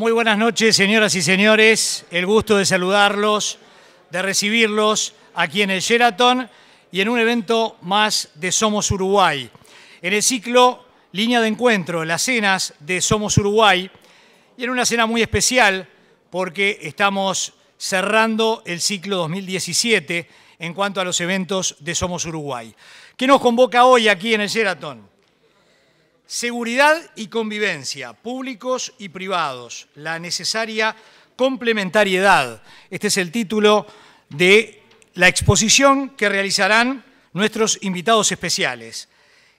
Muy buenas noches, señoras y señores. El gusto de saludarlos, de recibirlos aquí en el Sheraton y en un evento más de Somos Uruguay. En el ciclo Línea de Encuentro, las cenas de Somos Uruguay, y en una cena muy especial porque estamos cerrando el ciclo 2017 en cuanto a los eventos de Somos Uruguay. ¿Qué nos convoca hoy aquí en el Sheraton? Seguridad y convivencia, públicos y privados, la necesaria complementariedad. Este es el título de la exposición que realizarán nuestros invitados especiales.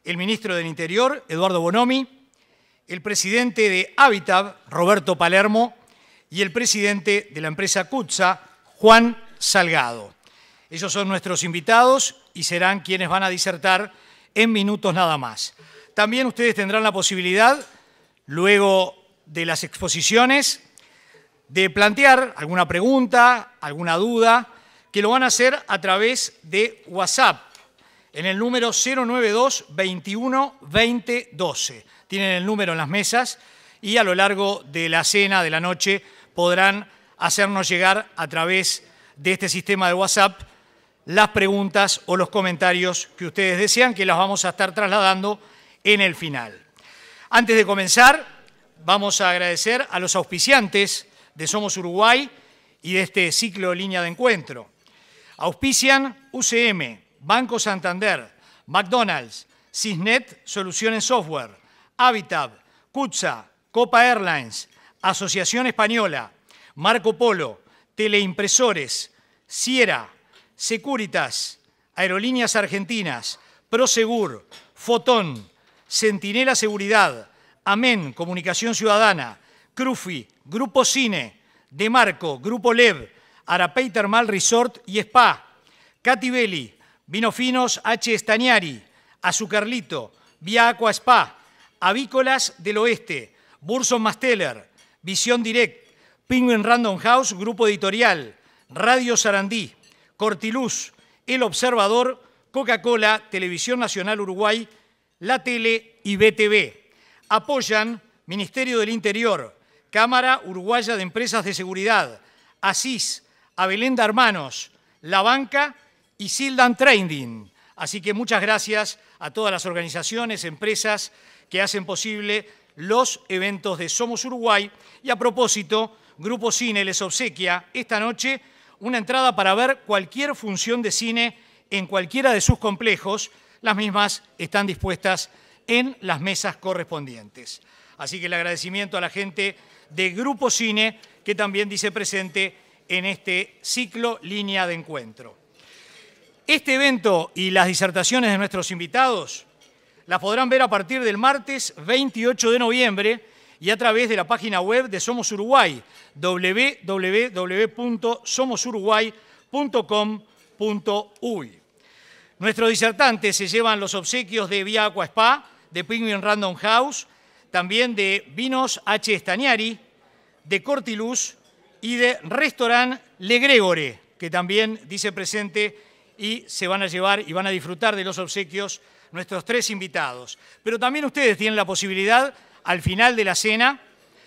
El ministro del Interior, Eduardo Bonomi, el presidente de Habitat, Roberto Palermo, y el presidente de la empresa CUTSA, Juan Salgado. Ellos son nuestros invitados y serán quienes van a disertar en minutos nada más. También ustedes tendrán la posibilidad, luego de las exposiciones, de plantear alguna pregunta, alguna duda, que lo van a hacer a través de WhatsApp, en el número 092 21 20 12. Tienen el número en las mesas y a lo largo de la cena, de la noche, podrán hacernos llegar a través de este sistema de WhatsApp las preguntas o los comentarios que ustedes desean, que las vamos a estar trasladando en el final. Antes de comenzar, vamos a agradecer a los auspiciantes de Somos Uruguay y de este ciclo Línea de Encuentro. Auspician UCM, Banco Santander, McDonald's, Cisnet Soluciones Software, Habitat, CUTSA, Copa Airlines, Asociación Española, Marco Polo, Teleimpresores, Sierra, Securitas, Aerolíneas Argentinas, Prosegur, Fotón, Centinela Seguridad, Amén Comunicación Ciudadana, Crufi, Grupo Cine, Demarco, Grupo LEV, Arapey Termal Resort y Spa, Catibelli, Vino Finos H. Stagnari, Azucarlito, Vía Aqua Spa, Avícolas del Oeste, Burson Masteller, Visión Direct, Penguin Random House, Grupo Editorial, Radio Sarandí, Cortiluz, El Observador, Coca-Cola, Televisión Nacional Uruguay, La Tele y BTV. Apoyan Ministerio del Interior, Cámara Uruguaya de Empresas de Seguridad, ASIS, Abelenda Hermanos, La Banca y Sildan Trading. Así que muchas gracias a todas las organizaciones, empresas que hacen posible los eventos de Somos Uruguay. Y a propósito, Grupo Cine les obsequia esta noche una entrada para ver cualquier función de cine en cualquiera de sus complejos. Las mismas están dispuestas en las mesas correspondientes. Así que el agradecimiento a la gente de Grupo Cine, que también dice presente en este ciclo Línea de Encuentro. Este evento y las disertaciones de nuestros invitados las podrán ver a partir del martes 28 de noviembre y a través de la página web de Somos Uruguay, www.somosuruguay.com.uy. Nuestros disertantes se llevan los obsequios de Vía Aqua Spa, de Penguin Random House, también de Vinos H. Stagnari, de Cortiluz y de Restaurant Le Gregore, que también dice presente y se van a llevar y van a disfrutar de los obsequios nuestros tres invitados. Pero también ustedes tienen la posibilidad, al final de la cena,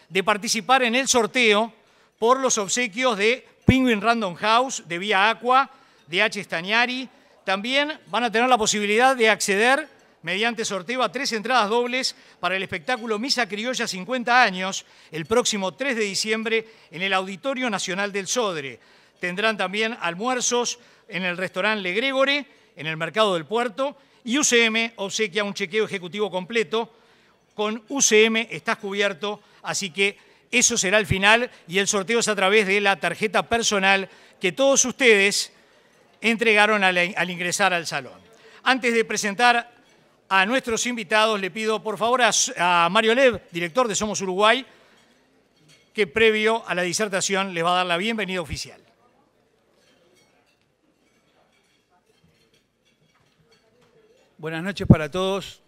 de participar en el sorteo por los obsequios de Penguin Random House, de Vía Aqua, de H. Stagnari. También van a tener la posibilidad de acceder, mediante sorteo, a 3 entradas dobles para el espectáculo Misa Criolla 50 años, el próximo 3 de diciembre en el Auditorio Nacional del Sodre. Tendrán también almuerzos en el restaurante Le Gregore, en el Mercado del Puerto, y UCM obsequia un chequeo ejecutivo completo. Con UCM estás cubierto, así que eso será el final y el sorteo es a través de la tarjeta personal que todos ustedes entregaron al ingresar al salón. Antes de presentar a nuestros invitados, le pido por favor a Mario Lev, director de Somos Uruguay, que previo a la disertación les va a dar la bienvenida oficial. Buenas noches para todos.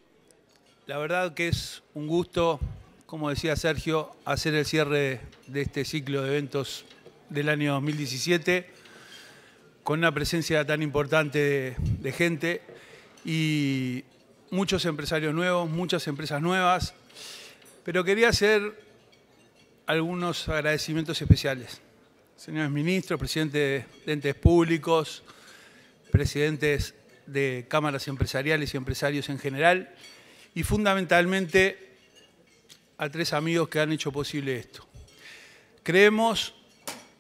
La verdad que es un gusto, como decía Sergio, hacer el cierre de este ciclo de eventos del año 2017 con una presencia tan importante de gente y muchos empresarios nuevos, muchas empresas nuevas. Pero quería hacer algunos agradecimientos especiales. Señores ministros, presidentes de entes públicos, presidentes de cámaras empresariales y empresarios en general, y fundamentalmente a 3 amigos que han hecho posible esto. Creemos,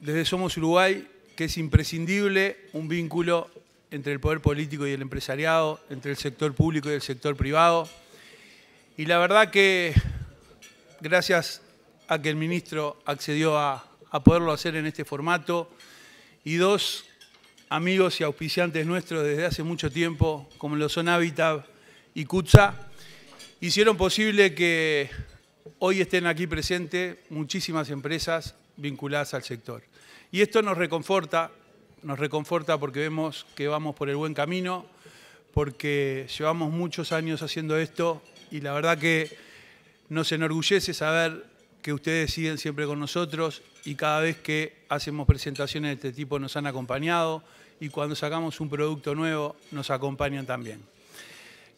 desde Somos Uruguay, que es imprescindible un vínculo entre el poder político y el empresariado, entre el sector público y el sector privado. Y la verdad que, gracias a que el ministro accedió a poderlo hacer en este formato, y 2 amigos y auspiciantes nuestros desde hace mucho tiempo, como lo son Habitat y CUTSA, hicieron posible que hoy estén aquí presentes muchísimas empresas vinculadas al sector. Y esto nos reconforta porque vemos que vamos por el buen camino, porque llevamos muchos años haciendo esto y la verdad que nos enorgullece saber que ustedes siguen siempre con nosotros y cada vez que hacemos presentaciones de este tipo nos han acompañado y cuando sacamos un producto nuevo nos acompañan también.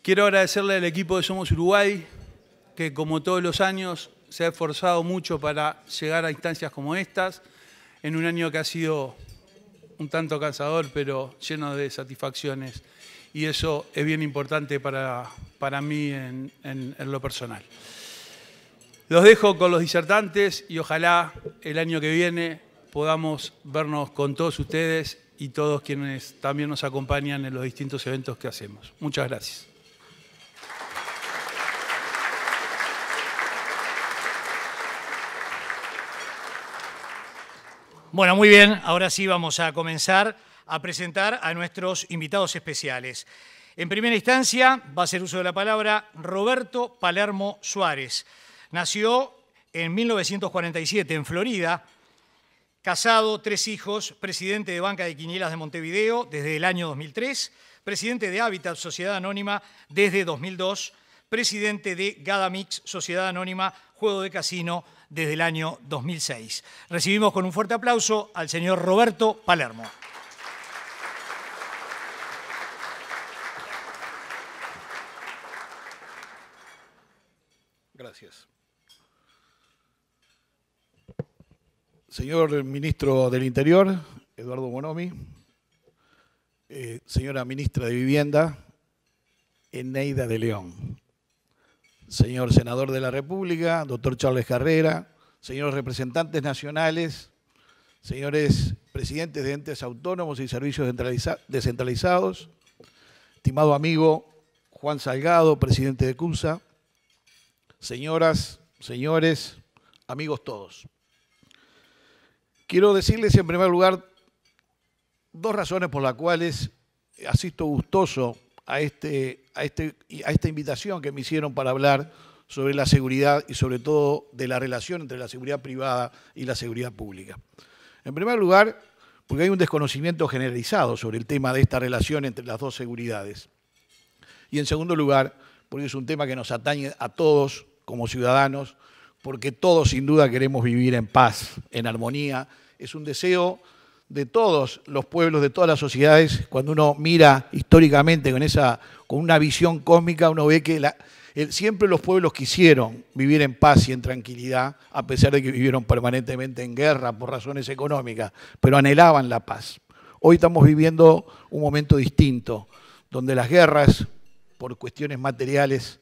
Quiero agradecerle al equipo de Somos Uruguay, que como todos los años se ha esforzado mucho para llegar a instancias como estas, en un año que ha sido un tanto cansador, pero lleno de satisfacciones. Y eso es bien importante para mí en lo personal. Los dejo con los disertantes y ojalá el año que viene podamos vernos con todos ustedes y todos quienes también nos acompañan en los distintos eventos que hacemos. Muchas gracias. Bueno, muy bien. Ahora sí vamos a comenzar a presentar a nuestros invitados especiales. En primera instancia va a hacer uso de la palabra Roberto Palermo Suárez. Nació en 1947 en Florida, casado, 3 hijos, presidente de Banca de Quinielas de Montevideo desde el año 2003, presidente de Habitat, Sociedad Anónima, desde 2002, presidente de Gadamix, Sociedad Anónima, Juego de Casino, desde el año 2006. Recibimos con un fuerte aplauso al señor Roberto Palermo. Gracias. Señor Ministro del Interior, Eduardo Bonomi, señora Ministra de Vivienda, Eneida de León, señor Senador de la República, doctor Charles Carrera, señores representantes nacionales, señores presidentes de entes autónomos y servicios descentralizados, estimado amigo Juan Salgado, presidente de CUTSA, señoras, señores, amigos todos. Quiero decirles en primer lugar 2 razones por las cuales asisto gustoso a esta invitación que me hicieron para hablar sobre la seguridad y sobre todo de la relación entre la seguridad privada y la seguridad pública. En primer lugar, porque hay un desconocimiento generalizado sobre el tema de esta relación entre las 2 seguridades. Y en segundo lugar, porque es un tema que nos atañe a todos como ciudadanos, porque todos sin duda queremos vivir en paz, en armonía. Es un deseo de todos los pueblos, de todas las sociedades. Cuando uno mira históricamente con una visión cósmica, uno ve que siempre los pueblos quisieron vivir en paz y en tranquilidad, a pesar de que vivieron permanentemente en guerra por razones económicas, pero anhelaban la paz. Hoy estamos viviendo un momento distinto, donde las guerras, por cuestiones materiales,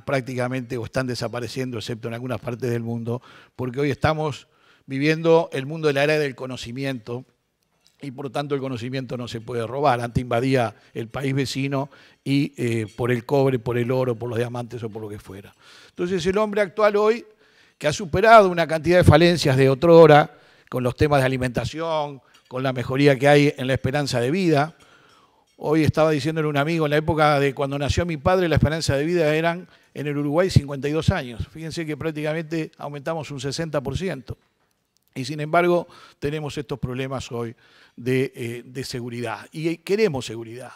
prácticamente o están desapareciendo, excepto en algunas partes del mundo, porque hoy estamos viviendo el mundo de la era del conocimiento y por tanto el conocimiento no se puede robar. Antes invadía el país vecino y por el cobre, por el oro, por los diamantes o por lo que fuera. Entonces el hombre actual hoy, que ha superado una cantidad de falencias de otrora con los temas de alimentación, con la mejoría que hay en la esperanza de vida. Hoy estaba diciéndole a un amigo, en la época de cuando nació mi padre, la esperanza de vida eran en el Uruguay 52 años. Fíjense que prácticamente aumentamos un 60%. Y sin embargo, tenemos estos problemas hoy de seguridad. Y queremos seguridad.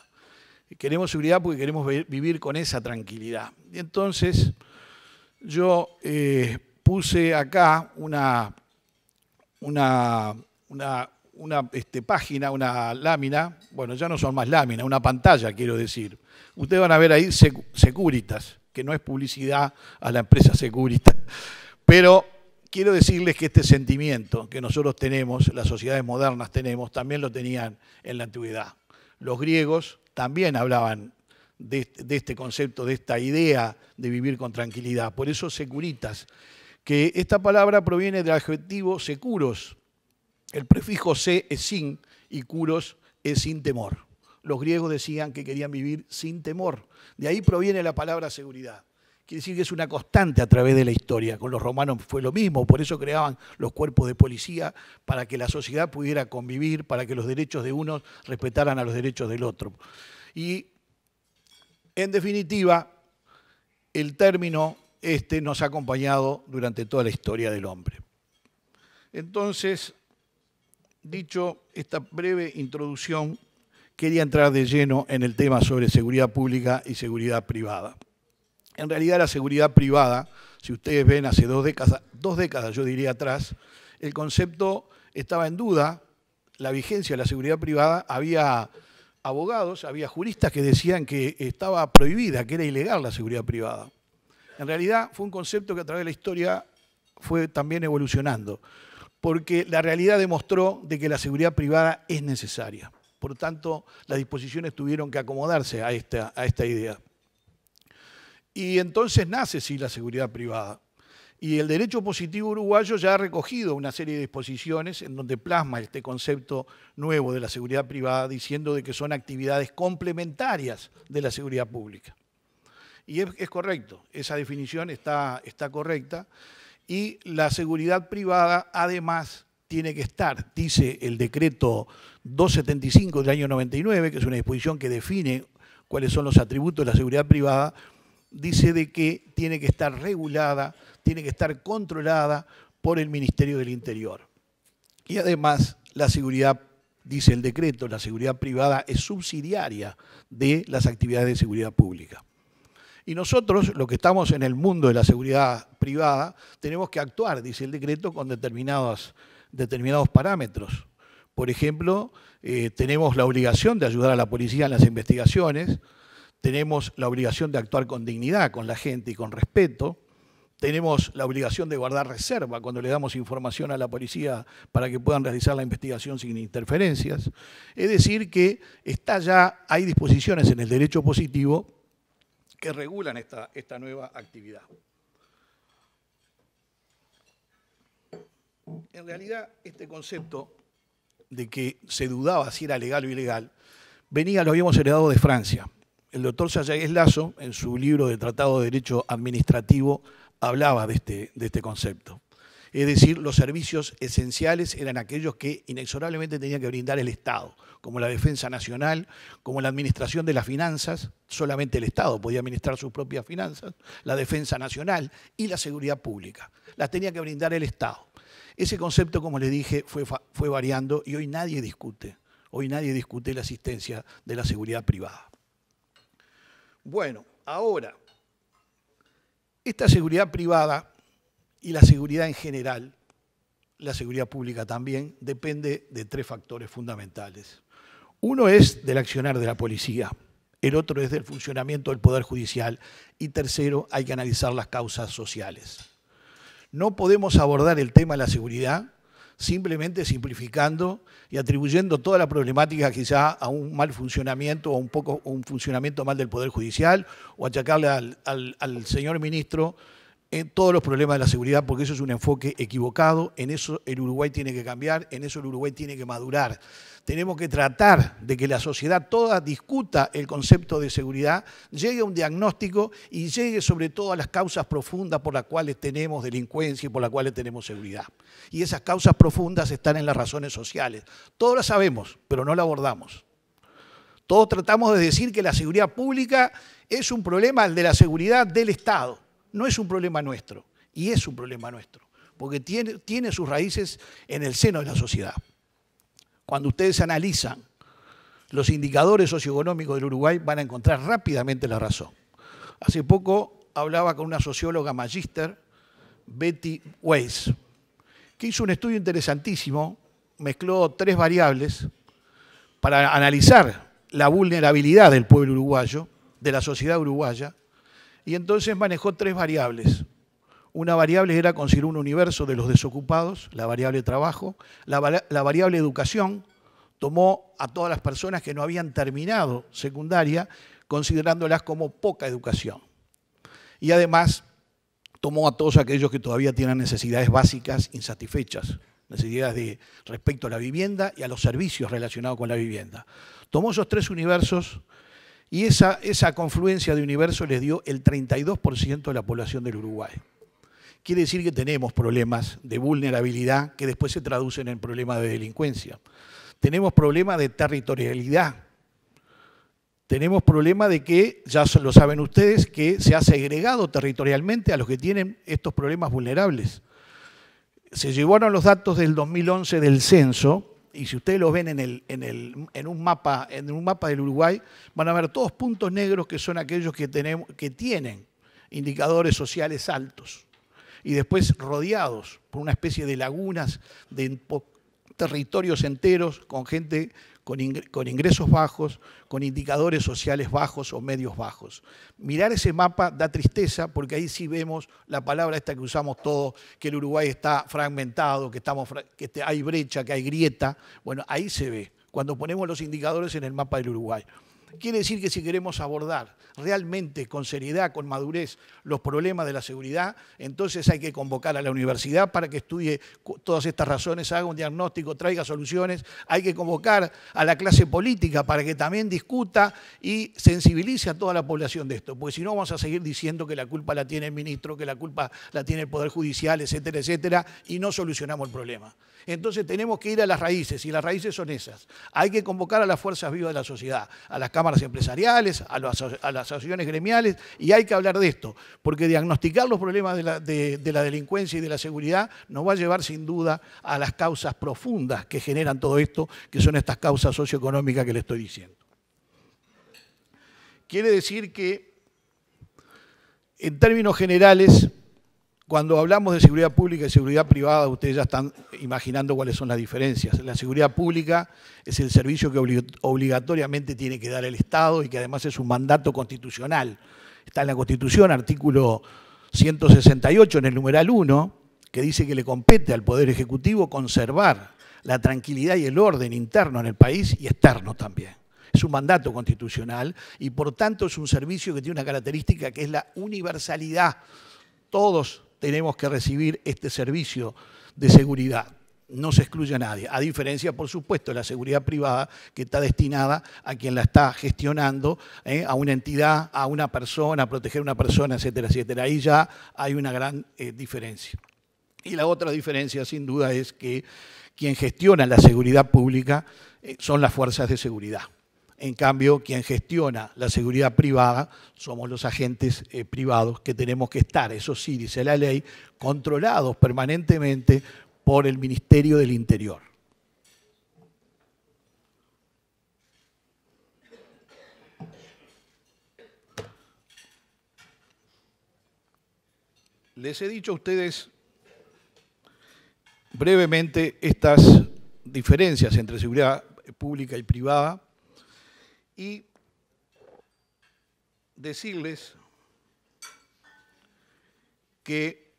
Queremos seguridad porque queremos vivir con esa tranquilidad. Y entonces, yo puse acá una página, una lámina, bueno, ya no son más láminas, una pantalla, quiero decir. Ustedes van a ver ahí Securitas, que no es publicidad a la empresa Securitas, pero quiero decirles que este sentimiento que nosotros tenemos, las sociedades modernas tenemos, también lo tenían en la antigüedad. Los griegos también hablaban de este concepto, de esta idea de vivir con tranquilidad. Por eso securitas, que esta palabra proviene del adjetivo securos. El prefijo se es sin y curos es sin temor. Los griegos decían que querían vivir sin temor. De ahí proviene la palabra seguridad. Quiere decir que es una constante a través de la historia. Con los romanos fue lo mismo, por eso creaban los cuerpos de policía, para que la sociedad pudiera convivir, para que los derechos de unos respetaran a los derechos del otro. Y, en definitiva, el término nos ha acompañado durante toda la historia del hombre. Entonces, dicho esta breve introducción, quería entrar de lleno en el tema sobre seguridad pública y seguridad privada. En realidad la seguridad privada, si ustedes ven hace dos décadas yo diría atrás, el concepto estaba en duda, la vigencia de la seguridad privada, había abogados, había juristas que decían que estaba prohibida, que era ilegal la seguridad privada. En realidad fue un concepto que a través de la historia fue también evolucionando, porque la realidad demostró de que la seguridad privada es necesaria. Por lo tanto, las disposiciones tuvieron que acomodarse a esta idea. Y entonces nace, sí, la seguridad privada. Y el derecho positivo uruguayo ya ha recogido una serie de disposiciones en donde plasma este concepto nuevo de la seguridad privada, diciendo de que son actividades complementarias de la seguridad pública. Y es correcto, esa definición está correcta. Y la seguridad privada, además, tiene que estar, dice el decreto 275 del año 99, que es una disposición que define cuáles son los atributos de la seguridad privada, dice de que tiene que estar regulada, tiene que estar controlada por el Ministerio del Interior. Y además, la seguridad, dice el decreto, la seguridad privada es subsidiaria de las actividades de seguridad pública. Y nosotros, los que estamos en el mundo de la seguridad privada, tenemos que actuar, dice el decreto, con determinados parámetros. Por ejemplo, tenemos la obligación de ayudar a la policía en las investigaciones, tenemos la obligación de actuar con dignidad con la gente y con respeto, tenemos la obligación de guardar reserva cuando le damos información a la policía para que puedan realizar la investigación sin interferencias. Es decir, que hay disposiciones en el derecho positivo que regulan esta nueva actividad. En realidad, este concepto de que se dudaba si era legal o ilegal, lo habíamos heredado de Francia. El doctor Sallagues-Lazo, en su libro de Tratado de Derecho Administrativo, hablaba de este concepto. Es decir, los servicios esenciales eran aquellos que inexorablemente tenía que brindar el Estado, como la defensa nacional, como la administración de las finanzas, solamente el Estado podía administrar sus propias finanzas, la defensa nacional y la seguridad pública. Las tenía que brindar el Estado. Ese concepto, como les dije, fue variando y hoy nadie discute la existencia de la seguridad privada. Bueno, ahora, esta seguridad privada y la seguridad en general, la seguridad pública también, depende de tres factores fundamentales. Uno es del accionar de la policía, el otro es del funcionamiento del Poder Judicial y tercero, hay que analizar las causas sociales. No podemos abordar el tema de la seguridad simplemente simplificando y atribuyendo toda la problemática quizá a un mal funcionamiento o un funcionamiento mal del Poder Judicial o achacarle al señor ministro en todos los problemas de la seguridad, porque eso es un enfoque equivocado. En eso el Uruguay tiene que cambiar, en eso el Uruguay tiene que madurar. Tenemos que tratar de que la sociedad toda discuta el concepto de seguridad, llegue a un diagnóstico y llegue sobre todo a las causas profundas por las cuales tenemos delincuencia y por las cuales tenemos seguridad. Y esas causas profundas están en las razones sociales. Todos las sabemos, pero no la abordamos. Todos tratamos de decir que la seguridad pública es un problema de la seguridad del Estado. No es un problema nuestro, y es un problema nuestro, porque tiene sus raíces en el seno de la sociedad. Cuando ustedes analizan los indicadores socioeconómicos del Uruguay, van a encontrar rápidamente la razón. Hace poco hablaba con una socióloga magíster, Betty Weiss, que hizo un estudio interesantísimo, mezcló tres variables para analizar la vulnerabilidad del pueblo uruguayo, de la sociedad uruguaya, y entonces manejó tres variables. Una variable era considerar un universo de los desocupados, la variable trabajo, la variable educación, tomó a todas las personas que no habían terminado secundaria, considerándolas como poca educación. Y además tomó a todos aquellos que todavía tienen necesidades básicas insatisfechas, necesidades respecto a la vivienda y a los servicios relacionados con la vivienda. Tomó esos tres universos y esa confluencia de universos les dio el 32% de la población del Uruguay. Quiere decir que tenemos problemas de vulnerabilidad que después se traducen en problemas de delincuencia. Tenemos problemas de territorialidad. Tenemos problemas de que, ya lo saben ustedes, que se ha segregado territorialmente a los que tienen estos problemas vulnerables. Se llevaron los datos del 2011 del censo, y si ustedes los ven en un mapa del Uruguay, van a ver todos puntos negros que son aquellos que tienen indicadores sociales altos. Y después rodeados por una especie de lagunas, de territorios enteros con gente con ingresos bajos, con indicadores sociales bajos o medios bajos. Mirar ese mapa da tristeza porque ahí sí vemos la palabra esta que usamos todos, que el Uruguay está fragmentado, que hay brecha, que hay grieta. Bueno, ahí se ve cuando ponemos los indicadores en el mapa del Uruguay. Quiere decir que si queremos abordar realmente con seriedad, con madurez, los problemas de la seguridad, entonces hay que convocar a la universidad para que estudie todas estas razones, haga un diagnóstico, traiga soluciones. Hay que convocar a la clase política para que también discuta y sensibilice a toda la población de esto, porque si no vamos a seguir diciendo que la culpa la tiene el ministro, que la culpa la tiene el Poder Judicial, etcétera, etcétera, y no solucionamos el problema. Entonces tenemos que ir a las raíces, y las raíces son esas. Hay que convocar a las fuerzas vivas de la sociedad, a las cámaras empresariales, a las asociaciones gremiales, y hay que hablar de esto, porque diagnosticar los problemas de la delincuencia y de la seguridad nos va a llevar sin duda a las causas profundas que generan todo esto, que son estas causas socioeconómicas que le estoy diciendo. Quiere decir que, en términos generales, cuando hablamos de seguridad pública y seguridad privada, ustedes ya están imaginando cuáles son las diferencias. La seguridad pública es el servicio que obligatoriamente tiene que dar el Estado y que además es un mandato constitucional. Está en la Constitución, artículo 168, en el numeral 1, que dice que le compete al Poder Ejecutivo conservar la tranquilidad y el orden interno en el país y externo también. Es un mandato constitucional y por tanto es un servicio que tiene una característica que es la universalidad. Todos tenemos que recibir este servicio de seguridad. No se excluye a nadie, a diferencia, por supuesto, de la seguridad privada que está destinada a quien la está gestionando, a una entidad, a una persona, a proteger a una persona, etcétera, etcétera. Ahí ya hay una gran diferencia. Y la otra diferencia, sin duda, es que quien gestiona la seguridad pública son las fuerzas de seguridad. En cambio, quien gestiona la seguridad privada somos los agentes privados que tenemos que estar, eso sí, dice la ley, controlados permanentemente por el Ministerio del Interior. Les he dicho a ustedes brevemente estas diferencias entre seguridad pública y privada, y decirles que,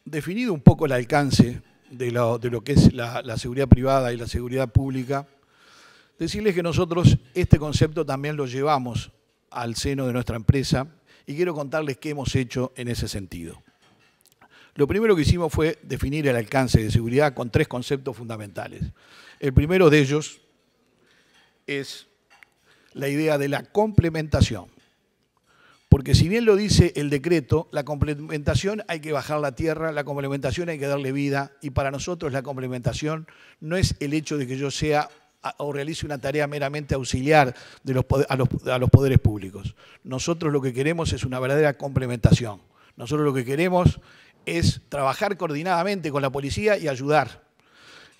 definido un poco el alcance de lo que es la seguridad privada y la seguridad pública, decirles que nosotros este concepto también lo llevamos al seno de nuestra empresa y quiero contarles qué hemos hecho en ese sentido. Lo primero que hicimos fue definir el alcance de seguridad con tres conceptos fundamentales. El primero de ellos es la idea de la complementación. Porque si bien lo dice el decreto, la complementación hay que bajar la tierra, la complementación hay que darle vida, y para nosotros la complementación no es el hecho de que yo sea o realice una tarea meramente auxiliar a los poderes públicos. Nosotros lo que queremos es una verdadera complementación. Nosotros lo que queremos es trabajar coordinadamente con la policía y ayudar.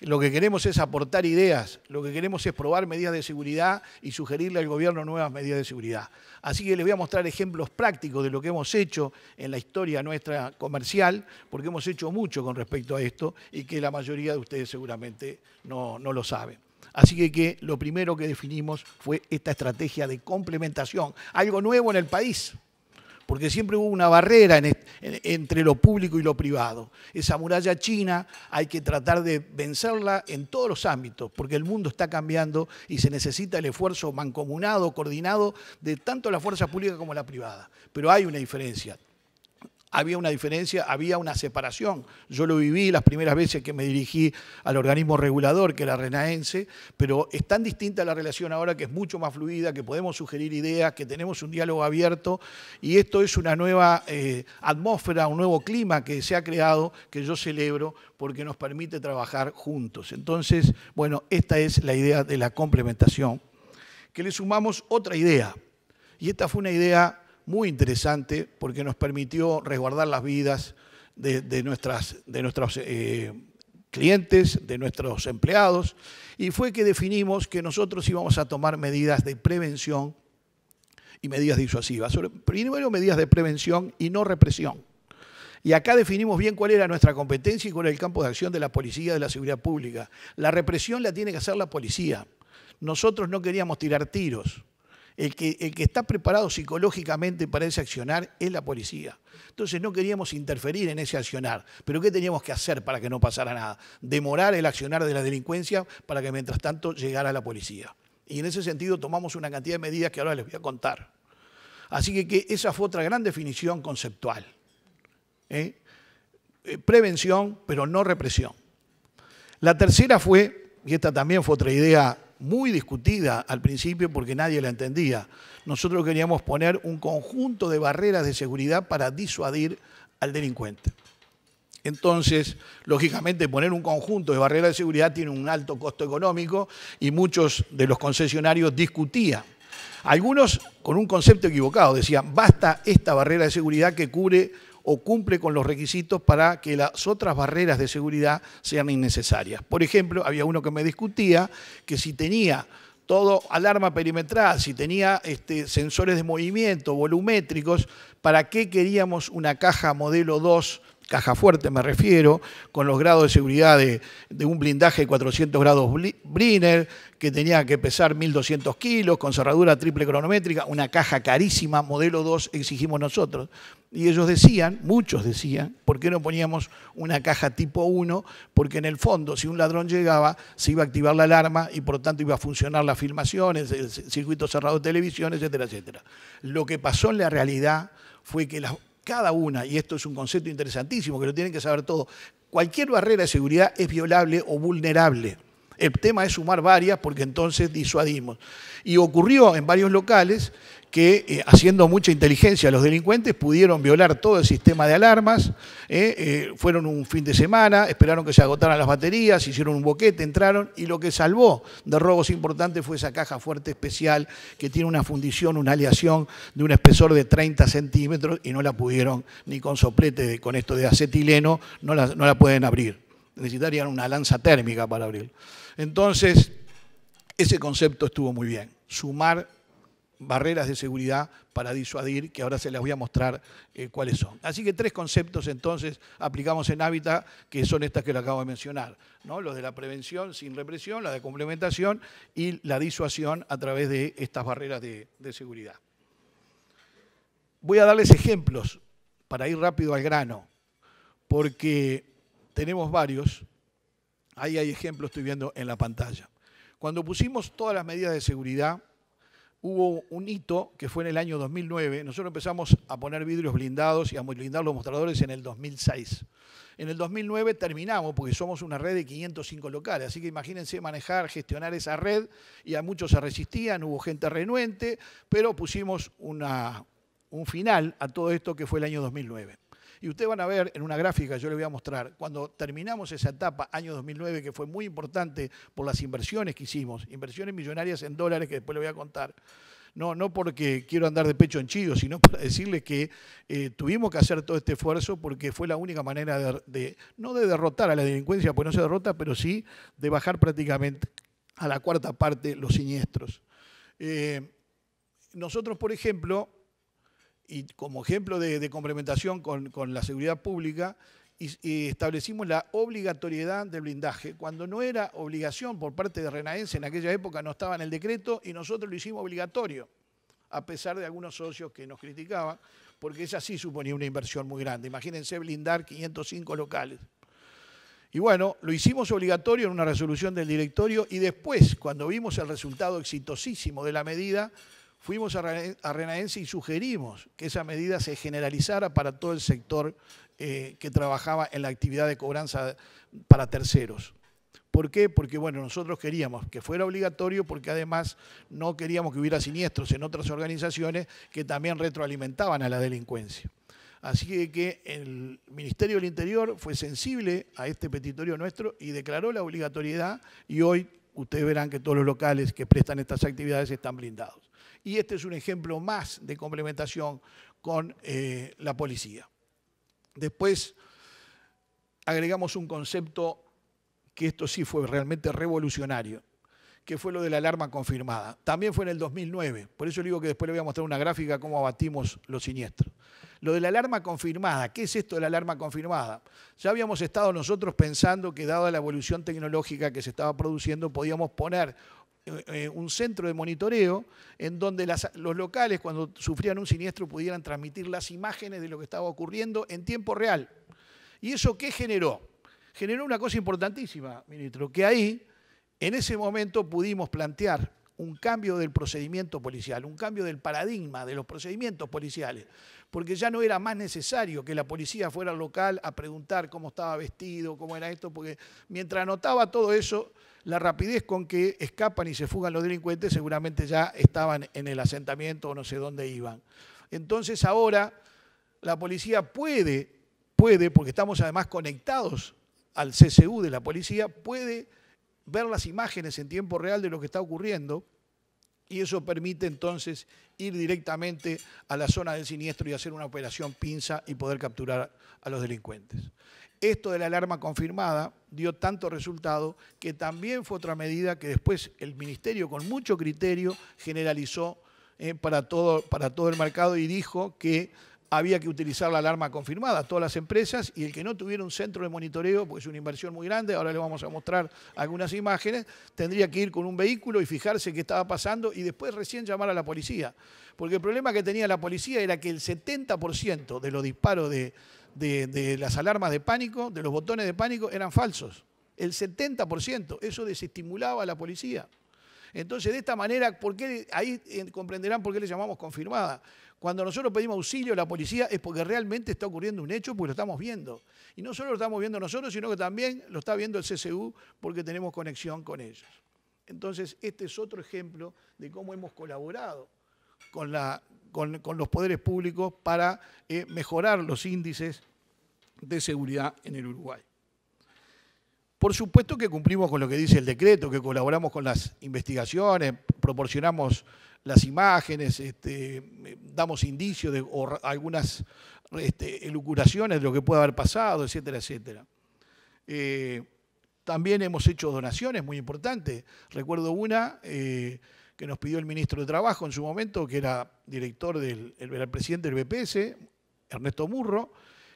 Lo que queremos es aportar ideas, lo que queremos es probar medidas de seguridad y sugerirle al gobierno nuevas medidas de seguridad. Así que les voy a mostrar ejemplos prácticos de lo que hemos hecho en la historia nuestra comercial, porque hemos hecho mucho con respecto a esto y que la mayoría de ustedes seguramente no lo saben. Así que lo primero que definimos fue esta estrategia de complementación, algo nuevo en el país. porque siempre hubo una barrera entre lo público y lo privado. Esa muralla china hay que tratar de vencerla en todos los ámbitos, porque el mundo está cambiando y se necesita el esfuerzo mancomunado, coordinado, de tanto la fuerza pública como la privada. Pero hay una diferencia. Había una diferencia, había una separación. Yo lo viví las primeras veces que me dirigí al organismo regulador, que era RENAENSE, pero es tan distinta la relación ahora que es mucho más fluida, que podemos sugerir ideas, que tenemos un diálogo abierto, y esto es una nueva atmósfera, un nuevo clima que se ha creado, que yo celebro, porque nos permite trabajar juntos. Entonces, bueno, esta es la idea de la complementación, que le sumamos otra idea, y esta fue una idea muy interesante porque nos permitió resguardar las vidas de nuestros clientes, de nuestros empleados, y fue que definimos que nosotros íbamos a tomar medidas de prevención y medidas disuasivas. Primero, medidas de prevención y no represión. Y acá definimos bien cuál era nuestra competencia y cuál era el campo de acción de la policía, de la seguridad pública. La represión la tiene que hacer la policía. Nosotros no queríamos tirar tiros. El que está preparado psicológicamente para ese accionar es la policía. Entonces no queríamos interferir en ese accionar. ¿Pero qué teníamos que hacer para que no pasara nada? Demorar el accionar de la delincuencia para que mientras tanto llegara la policía. Y en ese sentido tomamos una cantidad de medidas que ahora les voy a contar. Así que esa fue otra gran definición conceptual. Prevención, pero no represión. La tercera fue, y esta también fue otra idea muy discutida al principio porque nadie la entendía. Nosotros queríamos poner un conjunto de barreras de seguridad para disuadir al delincuente. Entonces, lógicamente, poner un conjunto de barreras de seguridad tiene un alto costo económico y muchos de los concesionarios discutían. Algunos con un concepto equivocado, decían, basta esta barrera de seguridad que cubre o cumple con los requisitos para que las otras barreras de seguridad sean innecesarias. Por ejemplo, había uno que me discutía que si tenía todo alarma perimetral, si tenía sensores de movimiento, volumétricos, ¿para qué queríamos una caja modelo 2, caja fuerte me refiero, con los grados de seguridad de un blindaje de 400 grados Brinner, que tenía que pesar 1.200 kilos, con cerradura triple cronométrica, una caja carísima, modelo 2 exigimos nosotros? Y ellos decían, muchos decían, ¿por qué no poníamos una caja tipo 1? Porque en el fondo, si un ladrón llegaba, se iba a activar la alarma y por lo tanto iba a funcionar las filmaciones, el circuito cerrado de televisión, etcétera, etcétera. Lo que pasó en la realidad fue que cada una, y esto es un concepto interesantísimo que lo tienen que saber todos, cualquier barrera de seguridad es violable o vulnerable. El tema es sumar varias porque entonces disuadimos. Y ocurrió en varios locales que haciendo mucha inteligencia los delincuentes pudieron violar todo el sistema de alarmas, fueron un fin de semana, esperaron que se agotaran las baterías, hicieron un boquete, entraron y lo que salvó de robos importantes fue esa caja fuerte especial que tiene una fundición, una aleación de un espesor de 30 centímetros y no la pudieron ni con soplete, con esto de acetileno, no la pueden abrir. Necesitarían una lanza térmica para abrir. Entonces, ese concepto estuvo muy bien, sumar barreras de seguridad para disuadir, que ahora se las voy a mostrar cuáles son. Así que 3 conceptos entonces aplicamos en Hábitat, que son estas que le acabo de mencionar, ¿no? Los de la prevención sin represión, la de complementación y la disuasión a través de estas barreras de seguridad. Voy a darles ejemplos para ir rápido al grano, porque tenemos varios. Ahí hay ejemplos, estoy viendo en la pantalla. Cuando pusimos todas las medidas de seguridad, hubo un hito que fue en el año 2009. Nosotros empezamos a poner vidrios blindados y a blindar los mostradores en el 2006. En el 2009 terminamos, porque somos una red de 505 locales, así que imagínense manejar, gestionar esa red, y a muchos se resistían, hubo gente renuente, pero pusimos un final a todo esto que fue el año 2009. Y ustedes van a ver en una gráfica, yo les voy a mostrar, cuando terminamos esa etapa, año 2009, que fue muy importante por las inversiones que hicimos, inversiones millonarias en dólares, que después les voy a contar. No porque quiero andar de pecho henchido, sino para decirles que tuvimos que hacer todo este esfuerzo porque fue la única manera no de derrotar a la delincuencia, porque no se derrota, pero sí de bajar prácticamente a la cuarta parte los siniestros. Nosotros, por ejemplo, y como ejemplo de complementación con la seguridad pública, y establecimos la obligatoriedad del blindaje, cuando no era obligación por parte de RENAENSE, en aquella época no estaba en el decreto, y nosotros lo hicimos obligatorio, a pesar de algunos socios que nos criticaban, porque esa sí suponía una inversión muy grande. Imagínense blindar 505 locales. Y bueno, lo hicimos obligatorio en una resolución del directorio y después, cuando vimos el resultado exitosísimo de la medida, fuimos a Renaense y sugerimos que esa medida se generalizara para todo el sector que trabajaba en la actividad de cobranza para terceros. ¿Por qué? Porque bueno, nosotros queríamos que fuera obligatorio porque además no queríamos que hubiera siniestros en otras organizaciones que también retroalimentaban a la delincuencia. Así que el Ministerio del Interior fue sensible a este petitorio nuestro y declaró la obligatoriedad y hoy ustedes verán que todos los locales que prestan estas actividades están blindados. Y este es un ejemplo más de complementación con la policía. Después agregamos un concepto que esto sí fue realmente revolucionario, que fue lo de la alarma confirmada. También fue en el 2009, por eso le digo que después le voy a mostrar una gráfica cómo abatimos los siniestros. Lo de la alarma confirmada, ¿qué es esto de la alarma confirmada? Ya habíamos estado nosotros pensando que dada la evolución tecnológica que se estaba produciendo, podíamos poner un centro de monitoreo en donde los locales cuando sufrían un siniestro pudieran transmitir las imágenes de lo que estaba ocurriendo en tiempo real. ¿Y eso qué generó? Generó una cosa importantísima, ministro, que ahí, en ese momento, pudimos plantear un cambio del procedimiento policial, un cambio del paradigma de los procedimientos policiales, porque ya no era más necesario que la policía fuera al local a preguntar cómo estaba vestido, cómo era esto, porque mientras anotaba todo eso, la rapidez con que escapan y se fugan los delincuentes seguramente ya estaban en el asentamiento o no sé dónde iban. Entonces ahora la policía puede, porque estamos además conectados al CCU de la policía, puede ver las imágenes en tiempo real de lo que está ocurriendo y eso permite entonces ir directamente a la zona del siniestro y hacer una operación pinza y poder capturar a los delincuentes. Esto de la alarma confirmada dio tanto resultado que también fue otra medida que después el Ministerio con mucho criterio generalizó para todo el mercado y dijo que había que utilizar la alarma confirmada a todas las empresas y el que no tuviera un centro de monitoreo, porque es una inversión muy grande, ahora le vamos a mostrar algunas imágenes, tendría que ir con un vehículo y fijarse qué estaba pasando y después recién llamar a la policía. Porque el problema que tenía la policía era que el 70% de los disparos de las alarmas de pánico, de los botones de pánico, eran falsos. El 70%, eso desestimulaba a la policía. Entonces, de esta manera, ahí comprenderán por qué le llamamos confirmada. Cuando nosotros pedimos auxilio a la policía es porque realmente está ocurriendo un hecho, porque lo estamos viendo. Y no solo lo estamos viendo nosotros, sino que también lo está viendo el CCU porque tenemos conexión con ellos. Entonces, este es otro ejemplo de cómo hemos colaborado con los poderes públicos para mejorar los índices de seguridad en el Uruguay. Por supuesto que cumplimos con lo que dice el decreto, que colaboramos con las investigaciones, proporcionamos las imágenes, damos indicios o algunas elucubraciones de lo que puede haber pasado, etcétera, etcétera. También hemos hecho donaciones muy importantes. Recuerdo una que nos pidió el ministro de Trabajo en su momento, que era director era el presidente del BPS, Ernesto Murro,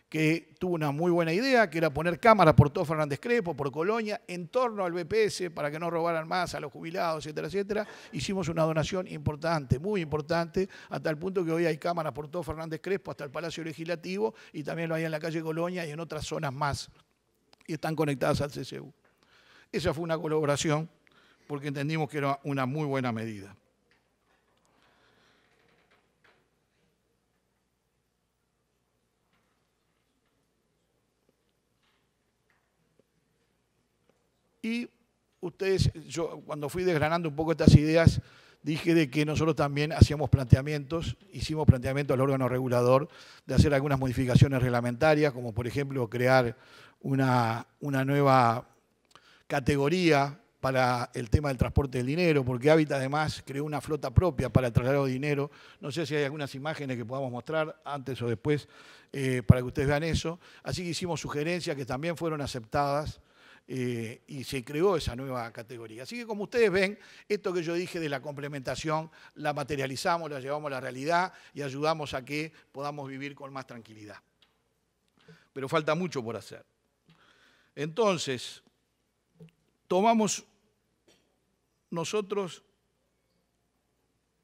que tuvo una muy buena idea, que era poner cámaras por todo Fernández Crespo, por Colonia, en torno al BPS, para que no robaran más a los jubilados, etcétera, etcétera. Hicimos una donación importante, muy importante, hasta el punto que hoy hay cámaras por todo Fernández Crespo, hasta el Palacio Legislativo, y también lo hay en la calle Colonia y en otras zonas más, y están conectadas al CCU. Esa fue una colaboración, porque entendimos que era una muy buena medida. Y yo cuando fui desgranando un poco estas ideas, dije de que nosotros también hicimos planteamientos al órgano regulador de hacer algunas modificaciones reglamentarias, como por ejemplo crear una nueva categoría para el tema del transporte del dinero, porque Hábitat además creó una flota propia para el traslado de dinero. No sé si hay algunas imágenes que podamos mostrar antes o después para que ustedes vean eso. Así que hicimos sugerencias que también fueron aceptadas. Y se creó esa nueva categoría. Así que como ustedes ven, esto que yo dije de la complementación, la materializamos, la llevamos a la realidad y ayudamos a que podamos vivir con más tranquilidad. Pero falta mucho por hacer. Entonces, tomamos nosotros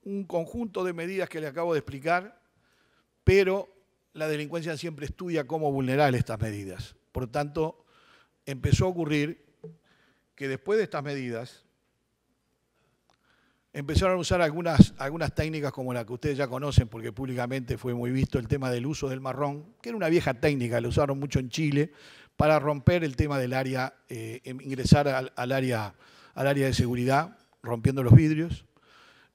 un conjunto de medidas que le acabo de explicar, pero la delincuencia siempre estudia cómo vulnerar estas medidas. Por tanto, empezó a ocurrir que después de estas medidas empezaron a usar algunas técnicas como la que ustedes ya conocen, porque públicamente fue muy visto el tema del uso del marrón, que era una vieja técnica, la usaron mucho en Chile, para romper el tema del área, ingresar al área de seguridad, rompiendo los vidrios.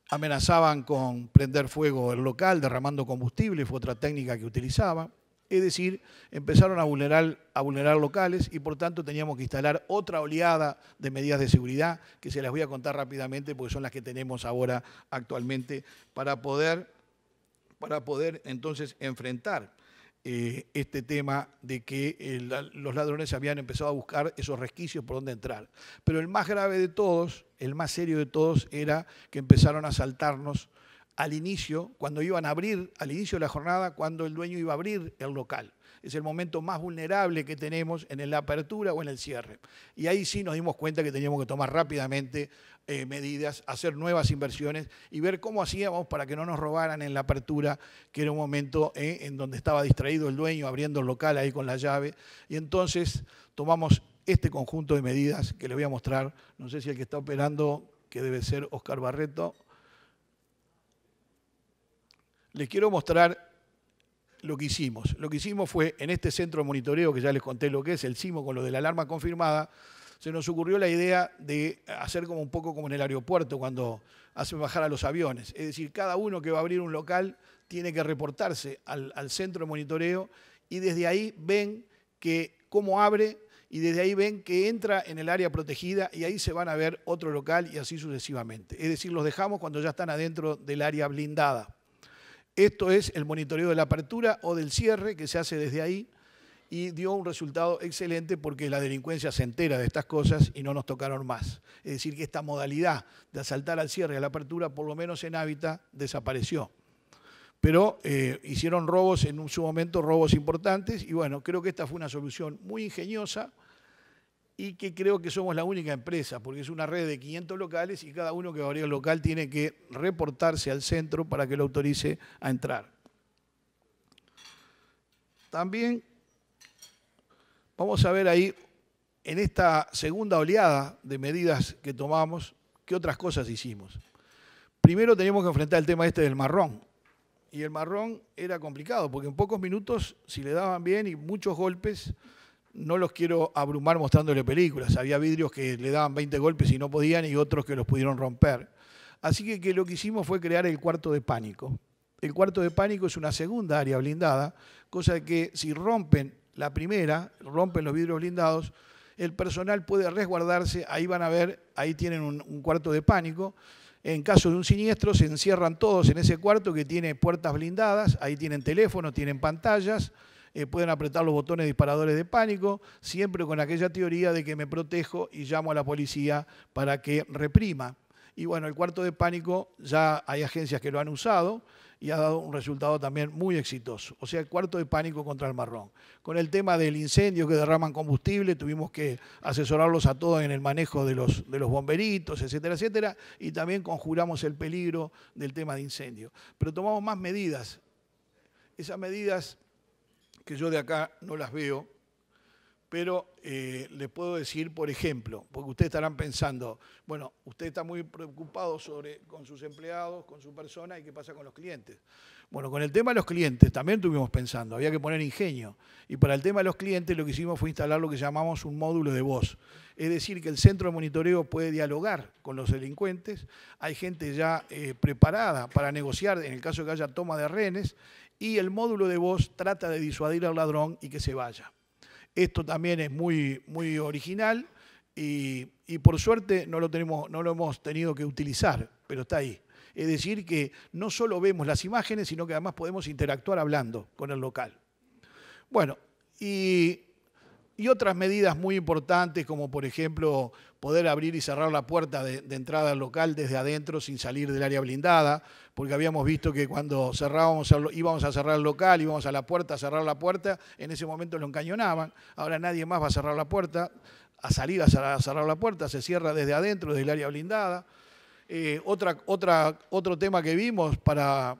Amenazaban con prender fuego el local, derramando combustible, fue otra técnica que utilizaban. Es decir, empezaron a vulnerar locales y por tanto teníamos que instalar otra oleada de medidas de seguridad que se las voy a contar rápidamente porque son las que tenemos ahora actualmente para poder entonces enfrentar este tema de que los ladrones habían empezado a buscar esos resquicios por donde entrar. Pero el más grave de todos, el más serio de todos, era que empezaron a asaltarnos al inicio, cuando iban a abrir, al inicio de la jornada, cuando el dueño iba a abrir el local. Es el momento más vulnerable que tenemos en la apertura o en el cierre. Y ahí sí nos dimos cuenta que teníamos que tomar rápidamente medidas, hacer nuevas inversiones y ver cómo hacíamos para que no nos robaran en la apertura, que era un momento en donde estaba distraído el dueño abriendo el local ahí con la llave. Y entonces tomamos este conjunto de medidas que les voy a mostrar. No sé si el que está operando, que debe ser Oscar Barreto. Les quiero mostrar lo que hicimos. Lo que hicimos fue, en este centro de monitoreo, que ya les conté lo que es, el CIMO, con lo de la alarma confirmada, se nos ocurrió la idea de hacer como un poco como en el aeropuerto, cuando hacen bajar a los aviones. Es decir, cada uno que va a abrir un local tiene que reportarse al centro de monitoreo y desde ahí ven cómo abre y desde ahí ven que entra en el área protegida y ahí se van a ver otro local y así sucesivamente. Es decir, los dejamos cuando ya están adentro del área blindada. Esto es el monitoreo de la apertura o del cierre que se hace desde ahí y dio un resultado excelente porque la delincuencia se entera de estas cosas y no nos tocaron más. Es decir, que esta modalidad de asaltar al cierre y a la apertura, por lo menos en Hábitat, desapareció. Pero hicieron robos en su momento, robos importantes y bueno, creo que esta fue una solución muy ingeniosa y que creo que somos la única empresa, porque es una red de 500 locales y cada uno que va a abrir el local tiene que reportarse al centro para que lo autorice a entrar. También vamos a ver ahí, en esta segunda oleada de medidas que tomamos, qué otras cosas hicimos. Primero teníamos que enfrentar el tema este del marrón. Y el marrón era complicado, porque en pocos minutos, si le daban bien y muchos golpes, no los quiero abrumar mostrándole películas. Había vidrios que le daban 20 golpes y no podían y otros que los pudieron romper. Así que lo que hicimos fue crear el cuarto de pánico. El cuarto de pánico es una segunda área blindada, cosa que si rompen la primera, rompen los vidrios blindados, el personal puede resguardarse, ahí van a ver, ahí tienen un cuarto de pánico. En caso de un siniestro se encierran todos en ese cuarto que tiene puertas blindadas, ahí tienen teléfono, tienen pantallas, pueden apretar los botones disparadores de pánico, siempre con aquella teoría de que me protejo y llamo a la policía para que reprima. Y bueno, el cuarto de pánico ya hay agencias que lo han usado y ha dado un resultado también muy exitoso. O sea, el cuarto de pánico contra el marrón. Con el tema del incendio que derraman combustible, tuvimos que asesorarlos a todos en el manejo de los bomberitos, etcétera, etcétera, y también conjuramos el peligro del tema de incendio. Pero tomamos más medidas. Esas medidas que yo de acá no las veo, pero les puedo decir, por ejemplo, porque ustedes estarán pensando, bueno, usted está muy preocupado con sus empleados, con su persona, y qué pasa con los clientes. Bueno, con el tema de los clientes también estuvimos pensando, había que poner ingenio. Y para el tema de los clientes lo que hicimos fue instalar lo que llamamos un módulo de voz. Es decir, que el centro de monitoreo puede dialogar con los delincuentes, hay gente ya preparada para negociar en el caso de que haya toma de rehenes, y el módulo de voz trata de disuadir al ladrón y que se vaya. Esto también es muy, muy original y por suerte no lo hemos tenido que utilizar, pero está ahí. Es decir, que no solo vemos las imágenes, sino que además podemos interactuar hablando con el local. Bueno, y otras medidas muy importantes, como por ejemplo poder abrir y cerrar la puerta de entrada al local desde adentro sin salir del área blindada, porque habíamos visto que cuando íbamos a cerrar el local, íbamos a la puerta a cerrar la puerta, en ese momento lo encañonaban. Ahora nadie más va a cerrar la puerta, a salir a cerrar la puerta, se cierra desde adentro, desde el área blindada. Otro tema que vimos para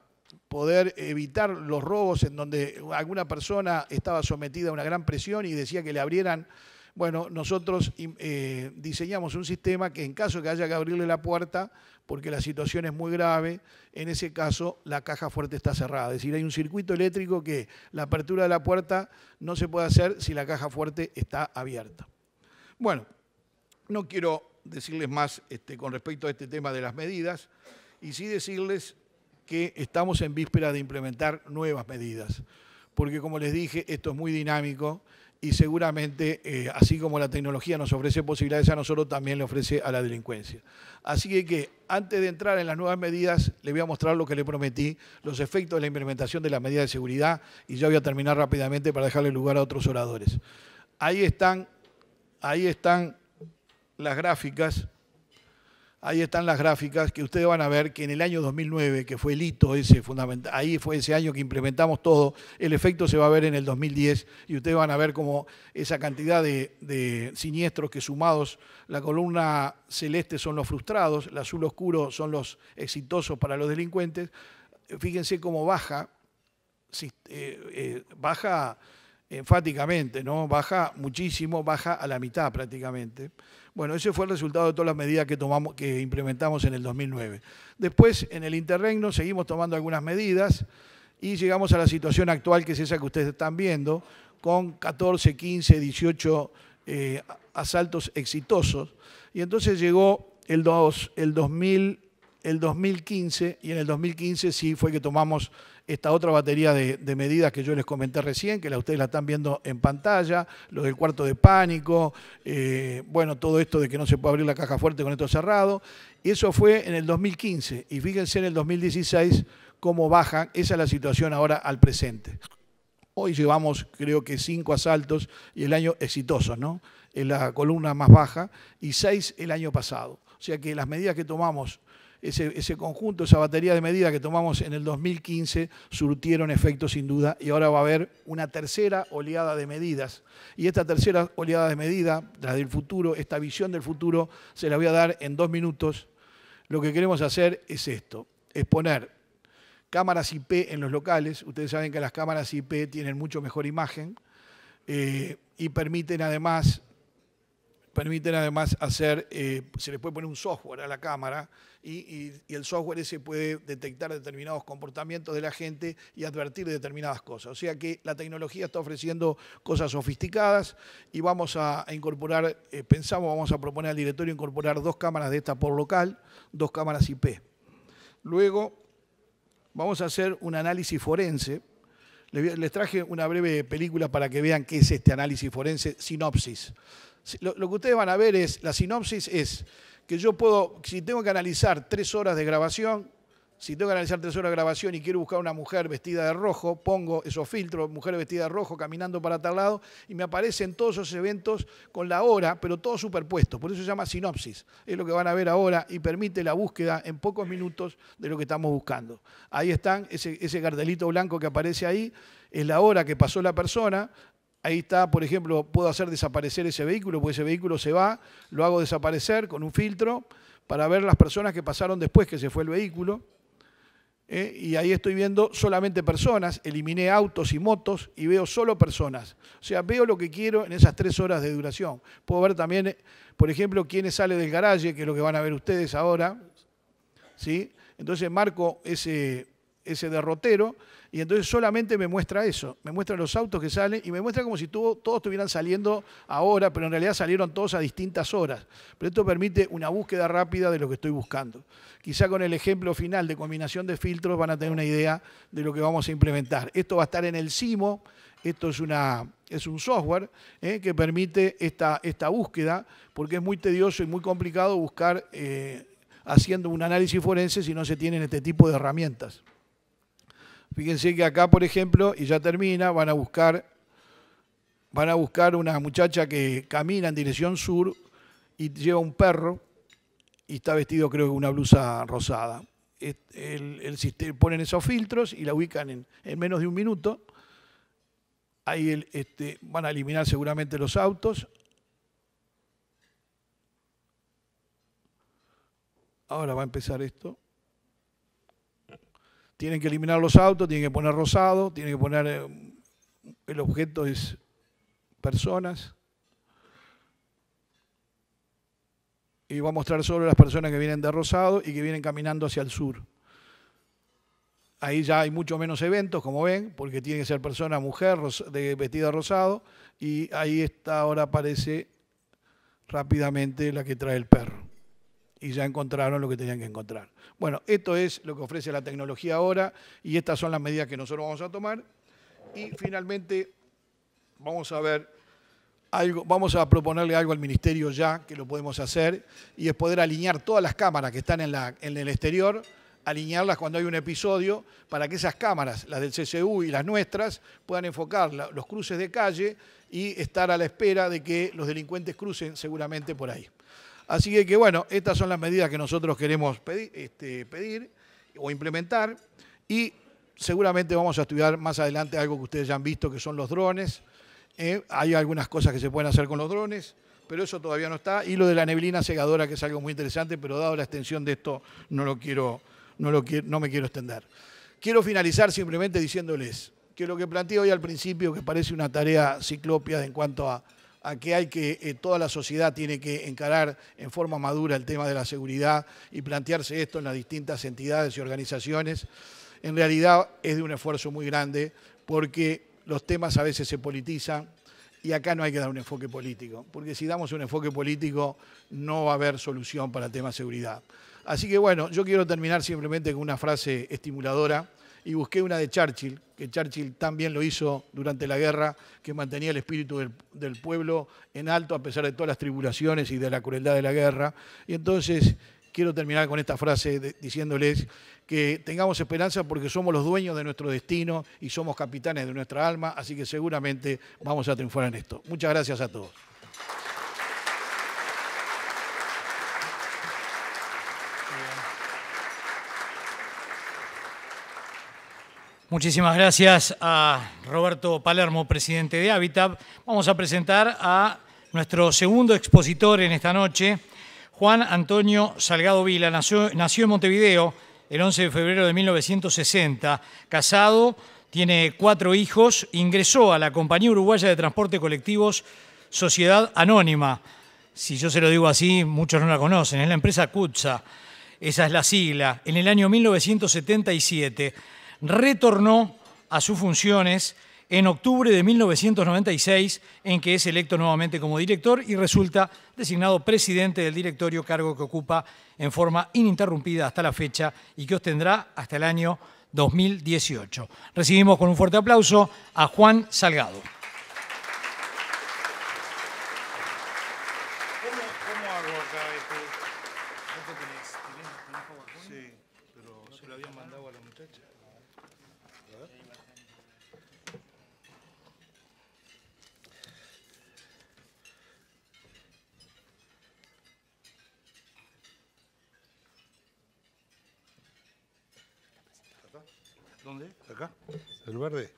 poder evitar los robos en donde alguna persona estaba sometida a una gran presión y decía que le abrieran. Bueno, nosotros diseñamos un sistema que en caso de que haya que abrirle la puerta, porque la situación es muy grave, en ese caso la caja fuerte está cerrada. Es decir, hay un circuito eléctrico que la apertura de la puerta no se puede hacer si la caja fuerte está abierta. Bueno, no quiero decirles más con respecto a este tema de las medidas, y sí decirles que estamos en víspera de implementar nuevas medidas, porque como les dije, esto es muy dinámico y seguramente, así como la tecnología nos ofrece posibilidades a nosotros, también le ofrece a la delincuencia. Así que antes de entrar en las nuevas medidas, les voy a mostrar lo que le prometí, los efectos de la implementación de las medidas de seguridad, y ya voy a terminar rápidamente para dejarle lugar a otros oradores. Ahí están las gráficas. Ahí están las gráficas que ustedes van a ver que en el año 2009, que fue el hito ese fundamental, ahí fue ese año que implementamos todo, el efecto se va a ver en el 2010 y ustedes van a ver cómo esa cantidad de siniestros que sumados, la columna celeste son los frustrados, el azul oscuro son los exitosos para los delincuentes. Fíjense cómo baja enfáticamente, ¿no? Baja muchísimo, baja a la mitad prácticamente. Bueno, ese fue el resultado de todas las medidas que implementamos en el 2009. Después, en el interregno, seguimos tomando algunas medidas y llegamos a la situación actual, que es esa que ustedes están viendo, con 14, 15, 18 asaltos exitosos. Y entonces llegó el 2015, y en el 2015 sí fue que tomamos esta otra batería de medidas que yo les comenté recién, que ustedes la están viendo en pantalla, lo del cuarto de pánico, bueno, todo esto de que no se puede abrir la caja fuerte con esto cerrado. Y eso fue en el 2015. Y fíjense en el 2016 cómo bajan. Esa es la situación ahora al presente. Hoy llevamos, creo que 5 asaltos y el año exitoso, ¿no? En la columna más baja, y 6 el año pasado. O sea que las medidas que tomamos, ese conjunto, esa batería de medidas que tomamos en el 2015 surtieron efecto sin duda, y ahora va a haber una tercera oleada de medidas. Y esta tercera oleada de medidas, la del futuro, esta visión del futuro, se la voy a dar en 2 minutos. Lo que queremos hacer es esto, es poner cámaras IP en los locales. Ustedes saben que las cámaras IP tienen mucho mejor imagen y permiten además hacer, se le puede poner un software a la cámara y el software ese puede detectar determinados comportamientos de la gente y advertir de determinadas cosas. O sea que la tecnología está ofreciendo cosas sofisticadas y vamos a incorporar, vamos a proponer al directorio incorporar 2 cámaras de estas por local, 2 cámaras IP. Luego vamos a hacer un análisis forense. Les traje una breve película para que vean qué es este análisis forense, sinopsis. Lo que ustedes van a ver es, la sinopsis es que yo puedo, si tengo que analizar 3 horas de grabación, y quiero buscar una mujer vestida de rojo, pongo esos filtros, mujer vestida de rojo caminando para tal lado, y me aparecen todos esos eventos con la hora, pero todos superpuestos. Por eso se llama sinopsis. Es lo que van a ver ahora y permite la búsqueda en pocos minutos de lo que estamos buscando. Ahí están, ese cartelito blanco que aparece ahí, es la hora que pasó la persona. Ahí está, por ejemplo, puedo hacer desaparecer ese vehículo, porque ese vehículo se va, lo hago desaparecer con un filtro para ver las personas que pasaron después que se fue el vehículo. Y ahí estoy viendo solamente personas, eliminé autos y motos y veo solo personas. O sea, veo lo que quiero en esas 3 horas de duración. Puedo ver también, por ejemplo, quiénes sale del garaje, que es lo que van a ver ustedes ahora, ¿sí? Entonces marco ese derrotero y entonces solamente me muestra eso, me muestra los autos que salen y me muestra como si todos estuvieran saliendo ahora, pero en realidad salieron todos a distintas horas. Pero esto permite una búsqueda rápida de lo que estoy buscando. Quizá con el ejemplo final de combinación de filtros van a tener una idea de lo que vamos a implementar. Esto va a estar en el CIMO, esto es un software que permite esta búsqueda, porque es muy tedioso y muy complicado buscar haciendo un análisis forense si no se tienen este tipo de herramientas. Fíjense que acá, por ejemplo, y ya termina, van a buscar una muchacha que camina en dirección sur y lleva un perro y está vestido, creo que con una blusa rosada. Ponen esos filtros y la ubican en menos de 1 minuto. Ahí van a eliminar seguramente los autos. Ahora va a empezar esto. tienen que eliminar los autos, tienen que poner rosado, tienen que poner, el objeto es personas. Y va a mostrar solo las personas que vienen de rosado y que vienen caminando hacia el sur. Ahí ya hay mucho menos eventos, como ven, porque tiene que ser persona, mujer, vestida de rosado. Y ahí está, ahora aparece rápidamente la que trae el perro. Y ya encontraron lo que tenían que encontrar. Bueno, esto es lo que ofrece la tecnología ahora y estas son las medidas que nosotros vamos a tomar. Y finalmente vamos a ver algo, vamos a proponerle algo al Ministerio ya, que lo podemos hacer, y es poder alinear todas las cámaras que están en el exterior, alinearlas cuando hay un episodio, para que esas cámaras, las del CCU y las nuestras, puedan enfocar los cruces de calle y estar a la espera de que los delincuentes crucen seguramente por ahí. Así que bueno, estas son las medidas que nosotros queremos pedir o implementar, y seguramente vamos a estudiar más adelante algo que ustedes ya han visto, que son los drones. Hay algunas cosas que se pueden hacer con los drones, pero eso todavía no está. Y lo de la neblina cegadora, que es algo muy interesante, pero dado la extensión de esto, no me quiero extender. Quiero finalizar simplemente diciéndoles que lo que planteé hoy al principio, que parece una tarea ciclópea en cuanto a que hay que, toda la sociedad tiene que encarar en forma madura el tema de la seguridad y plantearse esto en las distintas entidades y organizaciones, en realidad es de un esfuerzo muy grande, porque los temas a veces se politizan y acá no hay que dar un enfoque político, porque si damos un enfoque político no va a haber solución para el tema de seguridad. Así que bueno, yo quiero terminar simplemente con una frase estimuladora, y busqué una de Churchill, que Churchill también lo hizo durante la guerra, que mantenía el espíritu del pueblo en alto a pesar de todas las tribulaciones y de la crueldad de la guerra. Y entonces quiero terminar con esta frase diciéndoles que tengamos esperanza porque somos los dueños de nuestro destino y somos capitanes de nuestra alma, así que seguramente vamos a triunfar en esto. Muchas gracias a todos. Muchísimas gracias a Roberto Palermo, presidente de Habitat. Vamos a presentar a nuestro segundo expositor en esta noche, Juan Antonio Salgado Vila. Nació en Montevideo el 11 de febrero de 1960, casado, tiene 4 hijos, ingresó a la Compañía Uruguaya de Transporte Colectivos Sociedad Anónima. Si yo se lo digo así, muchos no la conocen, es la empresa CUTSA, esa es la sigla. En el año 1977 retornó a sus funciones en octubre de 1996, en que es electo nuevamente como director y resulta designado presidente del directorio, cargo que ocupa en forma ininterrumpida hasta la fecha y que ostendrá hasta el año 2018. Recibimos con un fuerte aplauso a Juan Salgado. ¿Cómo hago acá? ¿Vos tenés PowerPoint? Sí, pero se lo habían mandado a la muchacha. ¿Dónde? ¿Acá? ¿El verde?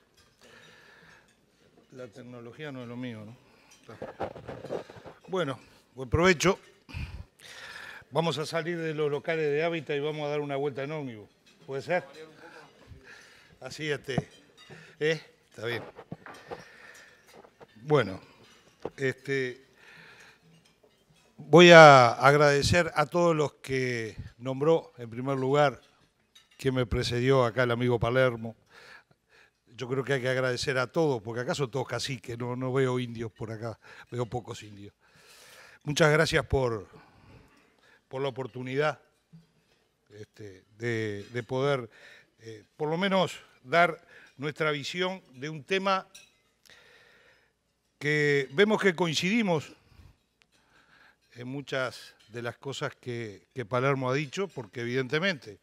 La tecnología no es lo mío, ¿no? Bueno, buen provecho. Vamos a salir de los locales de Habitat y vamos a dar una vuelta en ómnibus. ¿Puede ser? Así Está bien. Bueno, voy a agradecer a todos los que nombró, en primer lugar, que me precedió acá el amigo Palermo. Yo creo que hay que agradecer a todos, porque acá son todos caciques, no veo indios por acá, veo pocos indios. Muchas gracias por la oportunidad de poder, por lo menos, dar nuestra visión de un tema que vemos que coincidimos en muchas de las cosas que Palermo ha dicho, porque evidentemente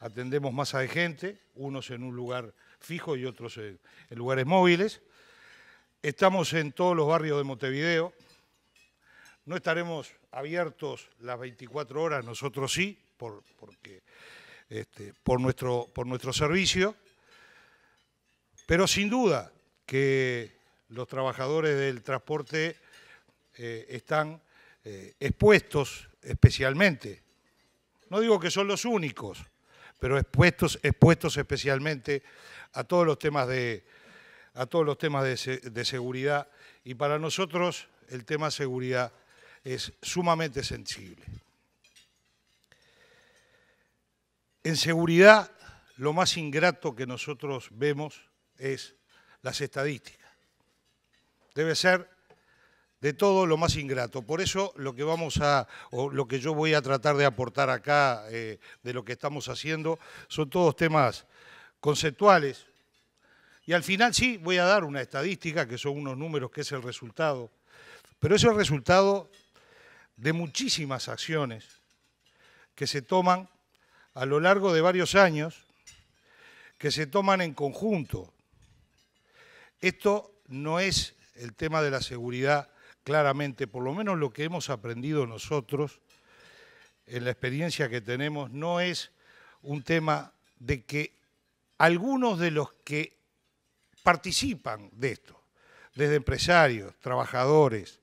atendemos masa de gente, unos en un lugar fijo y otros en lugares móviles. Estamos en todos los barrios de Montevideo. No estaremos abiertos las 24 horas, nosotros sí, por nuestro servicio. Pero sin duda que los trabajadores del transporte están expuestos especialmente. No digo que son los únicos, pero expuestos especialmente a todos los temas de seguridad, y para nosotros el tema seguridad es sumamente sensible. En seguridad, lo más ingrato que nosotros vemos es las estadísticas. Debe ser de todo lo más ingrato. Por eso lo que yo voy a tratar de aportar acá de lo que estamos haciendo son todos temas conceptuales. Y al final sí voy a dar una estadística, que son unos números, que es el resultado. Pero es el resultado de muchísimas acciones que se toman a lo largo de varios años, que se toman en conjunto. Esto no es el tema de la seguridad, claramente, por lo menos lo que hemos aprendido nosotros en la experiencia que tenemos, no es un tema de que algunos de los que participan de esto, desde empresarios, trabajadores,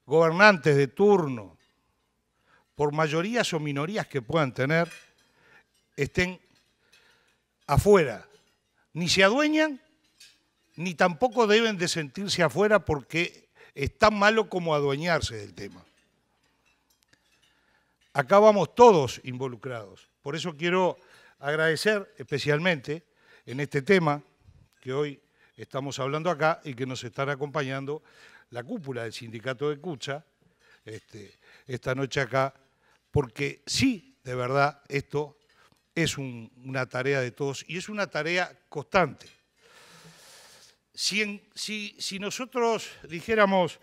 gobernantes de turno, por mayorías o minorías que puedan tener, estén afuera. Ni se adueñan, ni tampoco deben de sentirse afuera, porque es tan malo como adueñarse del tema. Acá vamos todos involucrados. Por eso quiero agradecer especialmente en este tema que hoy estamos hablando acá y que nos están acompañando la cúpula del sindicato de Cucha esta noche acá, porque sí, de verdad, esto es una tarea de todos y es una tarea constante. Si nosotros dijéramos,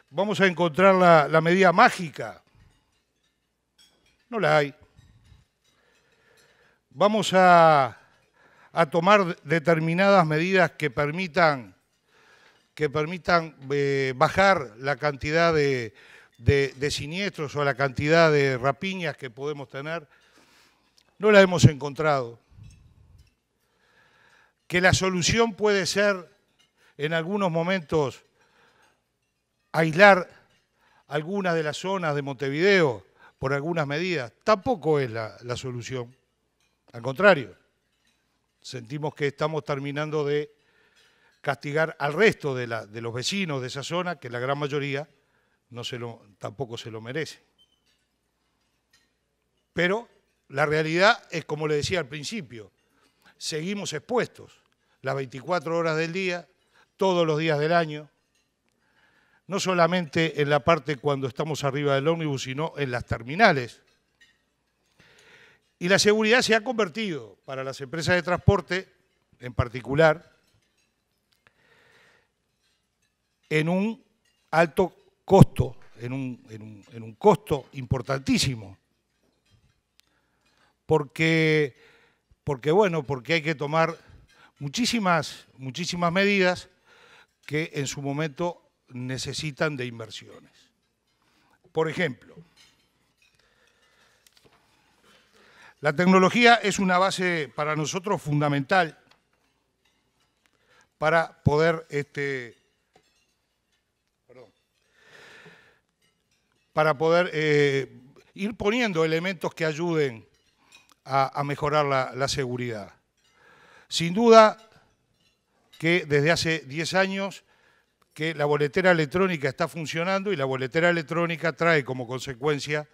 vamos a encontrar la medida mágica, no la hay. Vamos a tomar determinadas medidas que permitan bajar la cantidad de siniestros o la cantidad de rapiñas que podemos tener. No la hemos encontrado. Que la solución puede ser, en algunos momentos, aislar algunas de las zonas de Montevideo por algunas medidas, tampoco es la solución. Al contrario, sentimos que estamos terminando de castigar al resto de los vecinos de esa zona, que la gran mayoría tampoco se lo merece. Pero la realidad es, como le decía al principio, seguimos expuestos las 24 horas del día, todos los días del año, no solamente en la parte cuando estamos arriba del ómnibus, sino en las terminales. Y la seguridad se ha convertido, para las empresas de transporte en particular, en un alto costo, en un costo importantísimo. Porque hay que tomar muchísimas medidas que en su momento necesitan de inversiones. Por ejemplo, la tecnología es una base para nosotros fundamental para poder ir poniendo elementos que ayuden a mejorar la seguridad. Sin duda que desde hace 10 años que la boletera electrónica está funcionando, y la boletera electrónica trae como consecuencia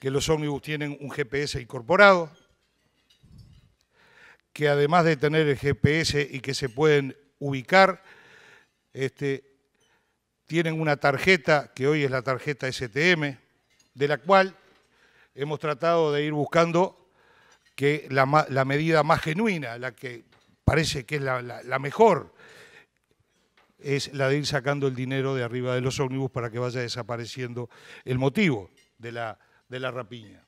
que los ómnibus tienen un GPS incorporado, que además de tener el GPS y que se pueden ubicar, tienen una tarjeta, que hoy es la tarjeta STM, de la cual hemos tratado de ir buscando que la medida más genuina, la que parece que es la mejor, es la de ir sacando el dinero de arriba de los ómnibus para que vaya desapareciendo el motivo de la rapiña.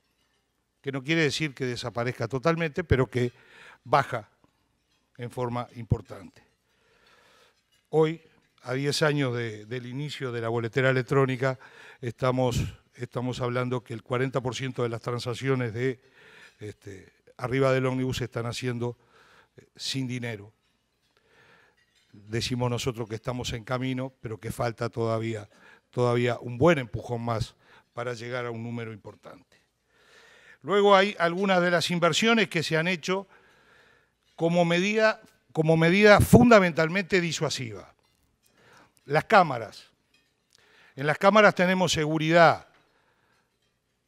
Que no quiere decir que desaparezca totalmente, pero que baja en forma importante. Hoy, a 10 años del inicio de la boletera electrónica, estamos hablando que el 40% de las transacciones de arriba del ómnibus se están haciendo sin dinero. Decimos nosotros que estamos en camino, pero que falta todavía un buen empujón más para llegar a un número importante. Luego hay algunas de las inversiones que se han hecho como medida fundamentalmente disuasiva. Las cámaras. En las cámaras tenemos seguridad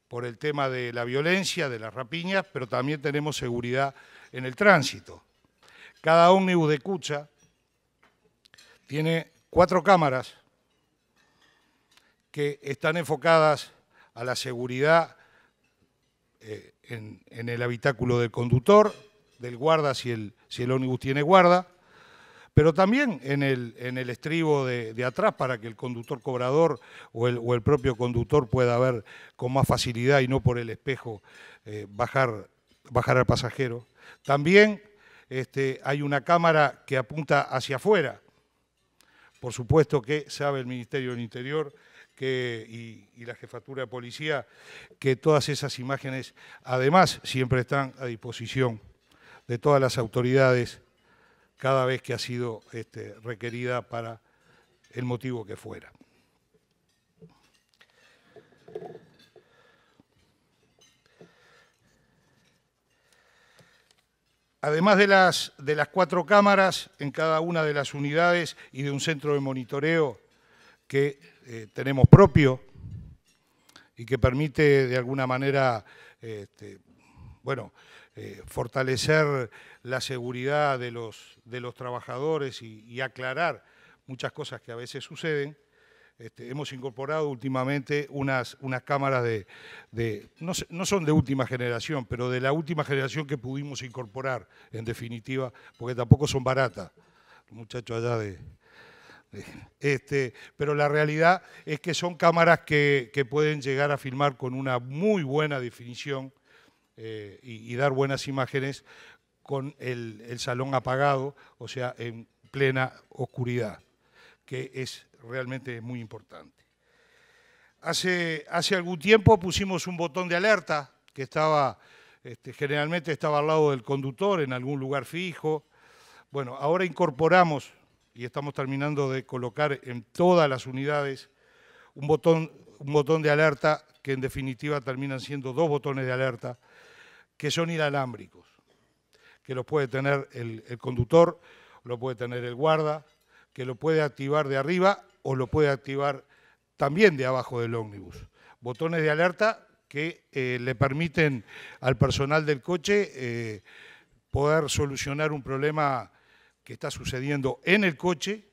por el tema de la violencia, de las rapiñas, pero también tenemos seguridad en el tránsito. Cada ómnibus de Cucha tiene 4 cámaras que están enfocadas a la seguridad en el habitáculo del conductor, del guarda si el ómnibus tiene guarda, pero también en el estribo de atrás para que el conductor cobrador o el propio conductor pueda ver con más facilidad y no por el espejo bajar al pasajero. También hay una cámara que apunta hacia afuera. Por supuesto que sabe el Ministerio del Interior y la Jefatura de Policía que todas esas imágenes además siempre están a disposición de todas las autoridades cada vez que ha sido requerida para el motivo que fuera. Además de las 4 cámaras en cada una de las unidades y de un centro de monitoreo que tenemos propio y que permite de alguna manera fortalecer la seguridad de los trabajadores y aclarar muchas cosas que a veces suceden, hemos incorporado últimamente unas cámaras no son de última generación, pero de la última generación que pudimos incorporar, en definitiva, porque tampoco son baratas. Los muchachos allá pero la realidad es que son cámaras que pueden llegar a filmar con una muy buena definición y dar buenas imágenes con el salón apagado, o sea, en plena oscuridad, que es realmente muy importante. Hace algún tiempo pusimos un botón de alerta que generalmente estaba al lado del conductor en algún lugar fijo. Bueno, ahora incorporamos y estamos terminando de colocar en todas las unidades un botón de alerta que en definitiva terminan siendo 2 botones de alerta que son inalámbricos, que los puede tener el conductor, lo puede tener el guarda, que lo puede activar de arriba o lo puede activar también de abajo del ómnibus. Botones de alerta que le permiten al personal del coche poder solucionar un problema que está sucediendo en el coche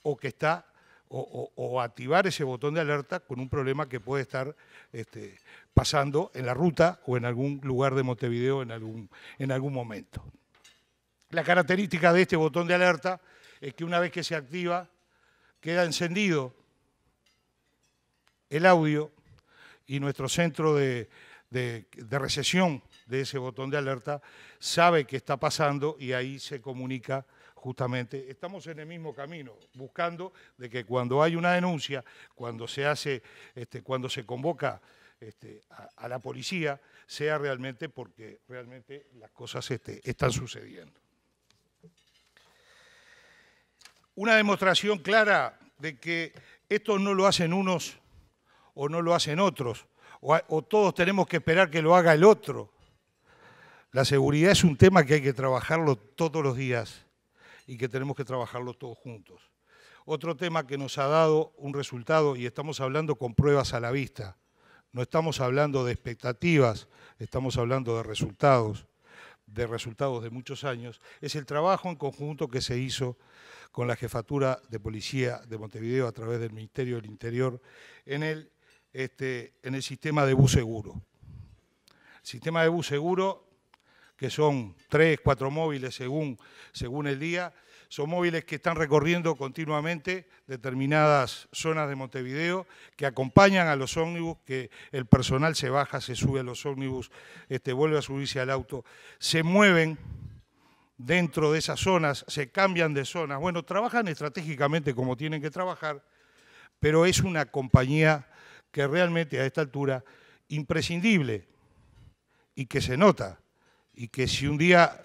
o activar ese botón de alerta con un problema que puede estar pasando en la ruta o en algún lugar de Montevideo en algún momento. La característica de este botón de alerta es que una vez que se activa, queda encendido el audio y nuestro centro de recepción de ese botón de alerta sabe qué está pasando y ahí se comunica justamente. Estamos en el mismo camino, buscando de que cuando hay una denuncia, cuando se convoca a la policía, sea realmente porque realmente las cosas están sucediendo. Una demostración clara de que esto no lo hacen unos o no lo hacen otros, o todos tenemos que esperar que lo haga el otro. La seguridad es un tema que hay que trabajarlo todos los días y que tenemos que trabajarlo todos juntos. Otro tema que nos ha dado un resultado, y estamos hablando con pruebas a la vista, no estamos hablando de expectativas, estamos hablando de resultados de muchos años, es el trabajo en conjunto que se hizo con la Jefatura de Policía de Montevideo a través del Ministerio del Interior en el sistema de bus seguro. El sistema de bus seguro, que son 3, 4 móviles según el día, son móviles que están recorriendo continuamente determinadas zonas de Montevideo, que acompañan a los ómnibus, que el personal se baja, se sube a los ómnibus, vuelve a subirse al auto, se mueven dentro de esas zonas, se cambian de zonas. Bueno, trabajan estratégicamente como tienen que trabajar, pero es una compañía que realmente a esta altura imprescindible y que se nota, y que si un día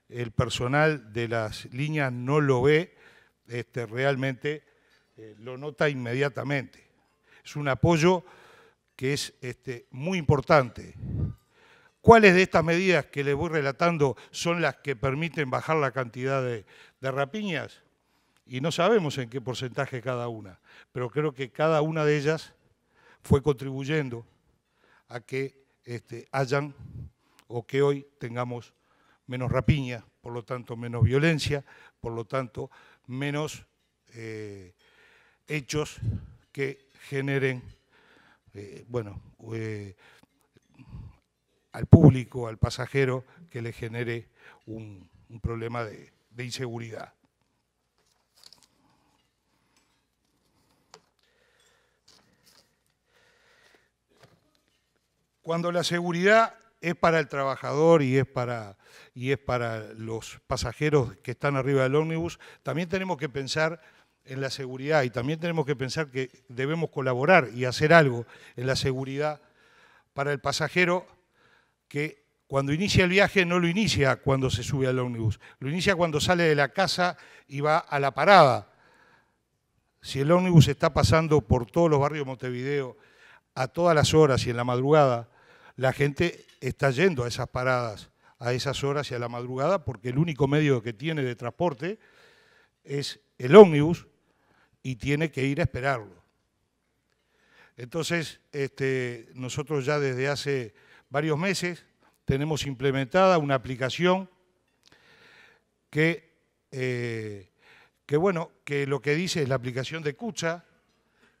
el personal de las líneas no lo ve, realmente lo nota inmediatamente. Es un apoyo que es muy importante. ¿Cuáles de estas medidas que les voy relatando son las que permiten bajar la cantidad de rapiñas? Y no sabemos en qué porcentaje cada una, pero creo que cada una de ellas fue contribuyendo a que hayan o que hoy tengamos menos rapiña, por lo tanto menos violencia, por lo tanto menos hechos que generen, al público, al pasajero, que le genere un problema de inseguridad. Cuando la seguridad es para el trabajador y es para los pasajeros que están arriba del ómnibus, también tenemos que pensar en la seguridad y también tenemos que pensar que debemos colaborar y hacer algo en la seguridad para el pasajero que cuando inicia el viaje no lo inicia cuando se sube al ómnibus, lo inicia cuando sale de la casa y va a la parada. Si el ómnibus está pasando por todos los barrios de Montevideo a todas las horas y en la madrugada, la gente está yendo a esas paradas, a esas horas y a la madrugada, porque el único medio que tiene de transporte es el ómnibus y tiene que ir a esperarlo. Entonces, nosotros ya desde hace varios meses tenemos implementada una aplicación que lo que dice es la aplicación de Cucha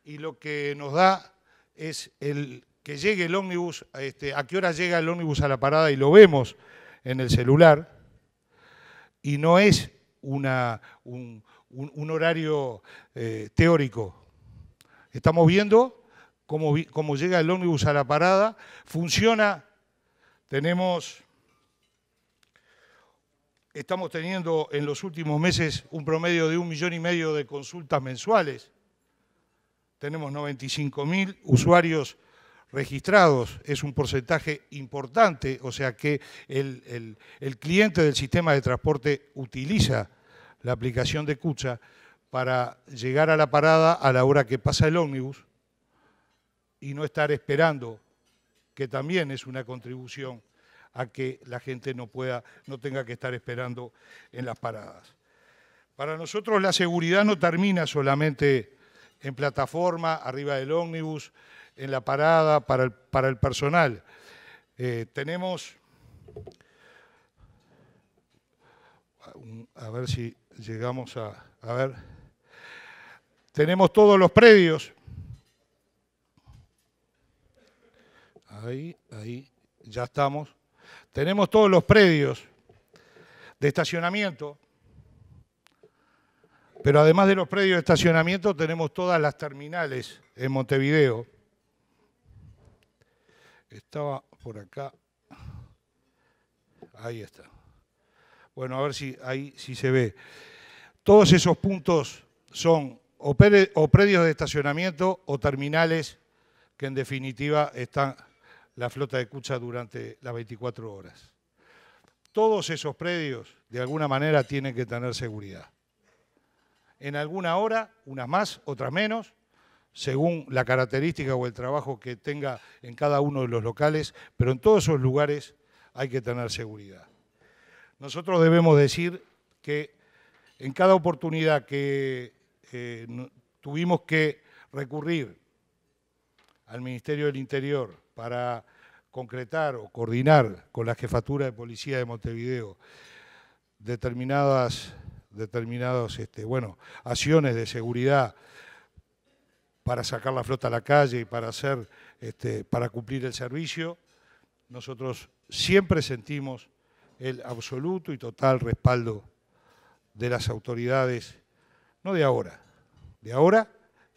y lo que nos da es que llegue el ómnibus, a qué hora llega el ómnibus a la parada y lo vemos en el celular y no es un horario teórico. Estamos viendo cómo llega el ómnibus a la parada, funciona, estamos teniendo en los últimos meses un promedio de 1,5 millones de consultas mensuales, tenemos 95.000 usuarios registrados, es un porcentaje importante, o sea que el cliente del sistema de transporte utiliza la aplicación de Cucha para llegar a la parada a la hora que pasa el ómnibus y no estar esperando, que también es una contribución a que la gente no tenga que estar esperando en las paradas. Para nosotros la seguridad no termina solamente en plataforma, arriba del ómnibus, en la parada, para el personal. Tenemos, a ver si llegamos a ver, tenemos todos los predios, ahí, ya estamos, tenemos todos los predios de estacionamiento, pero además de los predios de estacionamiento tenemos todas las terminales en Montevideo. Estaba por acá, ahí está. Bueno, a ver si ahí sí se ve. Todos esos puntos son o predios de estacionamiento o terminales que en definitiva están la flota de Cucha durante las 24 horas. Todos esos predios de alguna manera tienen que tener seguridad. En alguna hora, unas más, otras menos, según la característica o el trabajo que tenga en cada uno de los locales, pero en todos esos lugares hay que tener seguridad. Nosotros debemos decir que en cada oportunidad que tuvimos que recurrir al Ministerio del Interior para concretar o coordinar con la Jefatura de Policía de Montevideo determinadas acciones de seguridad para sacar la flota a la calle y para cumplir el servicio, nosotros siempre sentimos el absoluto y total respaldo de las autoridades, no de ahora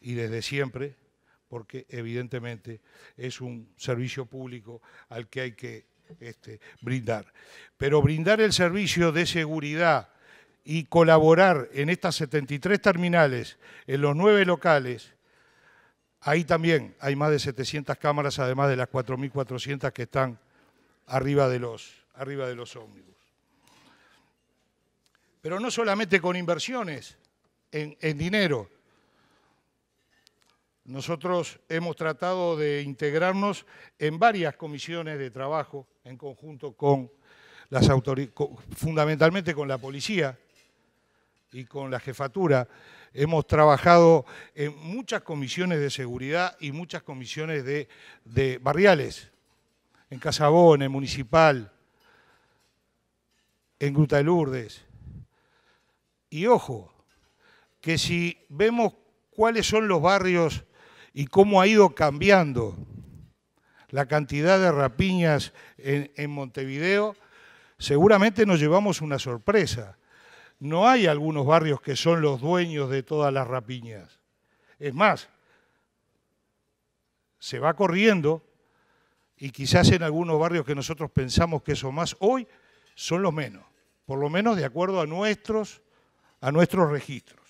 y desde siempre, porque evidentemente es un servicio público al que hay que brindar. Pero brindar el servicio de seguridad y colaborar en estas 73 terminales, en los 9 locales, ahí también hay más de 700 cámaras, además de las 4.400 que están arriba de los ómnibus. Pero no solamente con inversiones en dinero. nosotros hemos tratado de integrarnos en varias comisiones de trabajo en conjunto con las autoridades, fundamentalmente con la policía y con la jefatura. Hemos trabajado en muchas comisiones de seguridad y muchas comisiones de barriales, en Casabó, en el Municipal, en Gruta de Lourdes. Y ojo, que si vemos cuáles son los barrios y cómo ha ido cambiando la cantidad de rapiñas en Montevideo, seguramente nos llevamos una sorpresa. No hay algunos barrios que son los dueños de todas las rapiñas. Es más, se va corriendo y quizás en algunos barrios que nosotros pensamos que son más, hoy son los menos, por lo menos de acuerdo a nuestros registros.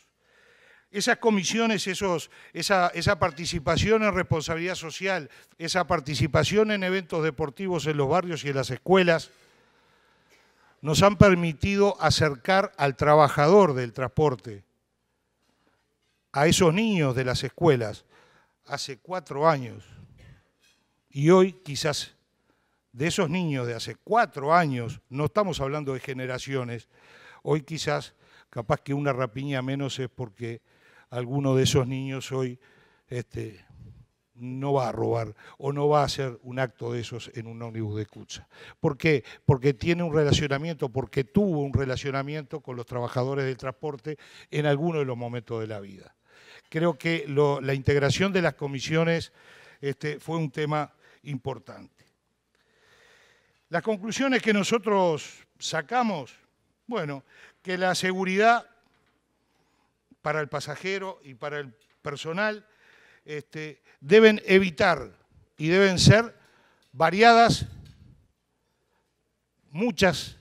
Esas comisiones, esa participación en responsabilidad social, esa participación en eventos deportivos en los barrios y en las escuelas, nos han permitido acercar al trabajador del transporte, a esos niños de las escuelas, hace 4 años. Y hoy quizás de esos niños de hace 4 años, no estamos hablando de generaciones, hoy quizás capaz que una rapiña menos es porque alguno de esos niños hoy no va a robar o no va a hacer un acto de esos en un ómnibus de Cucha. ¿Por qué? Porque tiene un relacionamiento, porque tuvo un relacionamiento con los trabajadores del transporte en alguno de los momentos de la vida. Creo que la integración de las comisiones fue un tema importante. Las conclusiones que nosotros sacamos, bueno, que la seguridad para el pasajero y para el personal deben evitar y deben ser variadas, muchas,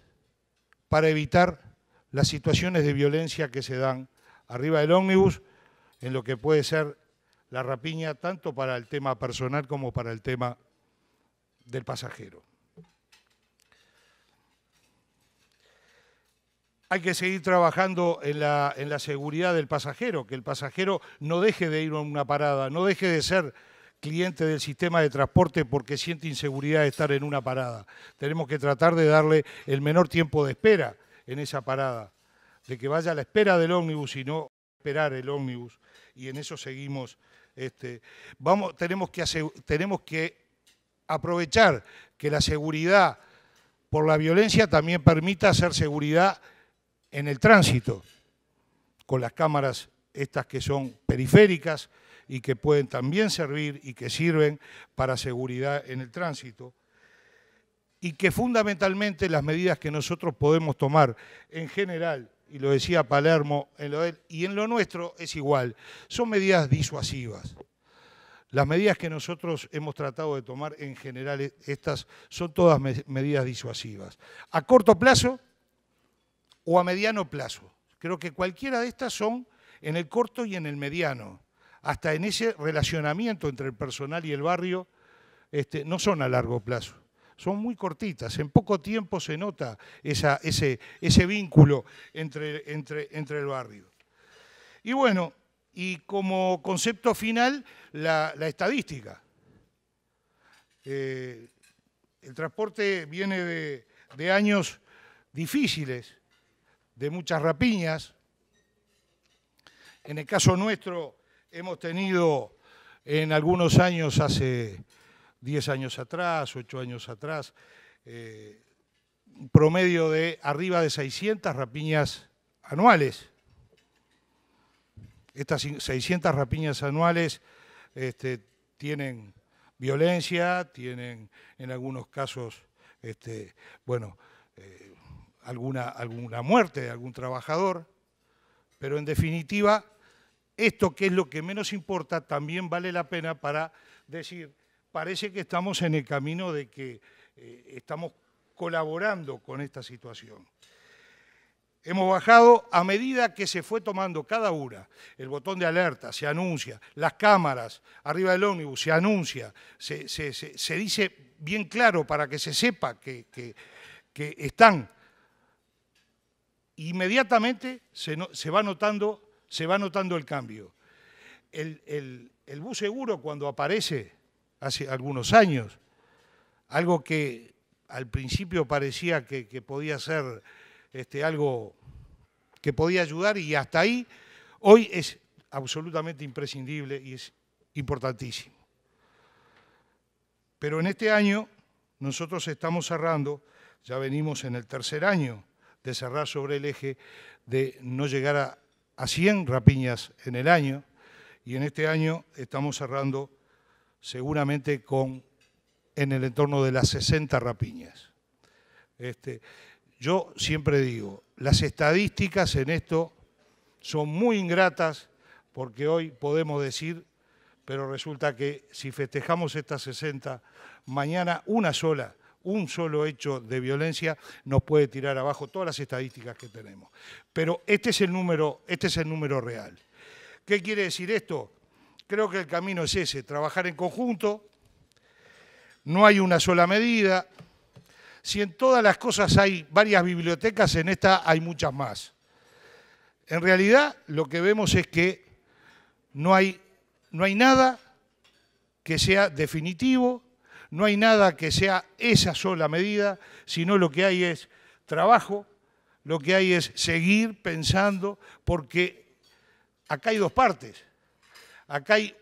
para evitar las situaciones de violencia que se dan arriba del ómnibus, en lo que puede ser la rapiña, tanto para el tema personal como para el tema del pasajero. Hay que seguir trabajando en la seguridad del pasajero, que el pasajero no deje de ir a una parada, no deje de ser cliente del sistema de transporte porque siente inseguridad de estar en una parada. Tenemos que tratar de darle el menor tiempo de espera en esa parada, de que vaya a la espera del ómnibus y no esperar el ómnibus, y en eso seguimos. Tenemos que aprovechar que la seguridad por la violencia también permita hacer seguridad en el tránsito, con las cámaras estas que son periféricas y que pueden también servir y que sirven para seguridad en el tránsito, y que fundamentalmente las medidas que nosotros podemos tomar en general, y lo decía Palermo, y en lo nuestro es igual, son medidas disuasivas. Las medidas que nosotros hemos tratado de tomar en general, estas son todas medidas disuasivas. A corto plazo o a mediano plazo. Creo que cualquiera de estas son en el corto y en el mediano. Hasta en ese relacionamiento entre el personal y el barrio, no son a largo plazo. Son muy cortitas. En poco tiempo se nota ese vínculo entre el barrio. Y bueno, y como concepto final, la estadística. El transporte viene de años difíciles, de muchas rapiñas. En el caso nuestro hemos tenido en algunos años, hace 10 años atrás, 8 años atrás, un promedio de arriba de 600 rapiñas anuales. Estas 600 rapiñas anuales tienen violencia, tienen en algunos casos, alguna muerte de algún trabajador, pero en definitiva, esto que es lo que menos importa, también vale la pena para decir, parece que estamos en el camino de que estamos colaborando con esta situación. Hemos bajado a medida que se fue tomando cada una. El botón de alerta se anuncia, las cámaras arriba del ómnibus se anuncia, se dice bien claro para que se sepa que están. Inmediatamente se va notando el cambio. El el bus seguro cuando aparece hace algunos años, algo que al principio parecía que podía ser algo que podía ayudar y hasta ahí, hoy es absolutamente imprescindible y es importantísimo. Pero en este año nosotros estamos cerrando, ya venimos en el tercer año de cerrar sobre el eje de no llegar a 100 rapiñas en el año, y en este año estamos cerrando seguramente en el entorno de las 60 rapiñas. Yo siempre digo, las estadísticas en esto son muy ingratas porque hoy podemos decir, pero resulta que si festejamos estas 60, mañana un solo hecho de violencia nos puede tirar abajo todas las estadísticas que tenemos. Pero este es el número real. ¿Qué quiere decir esto? Creo que el camino es ese, trabajar en conjunto, no hay una sola medida. Si en todas las cosas hay varias bibliotecas, en esta hay muchas más. En realidad, lo que vemos es que no hay nada que sea definitivo, no hay nada que sea esa sola medida, sino lo que hay es trabajo, lo que hay es seguir pensando, porque acá hay dos partes. Acá hay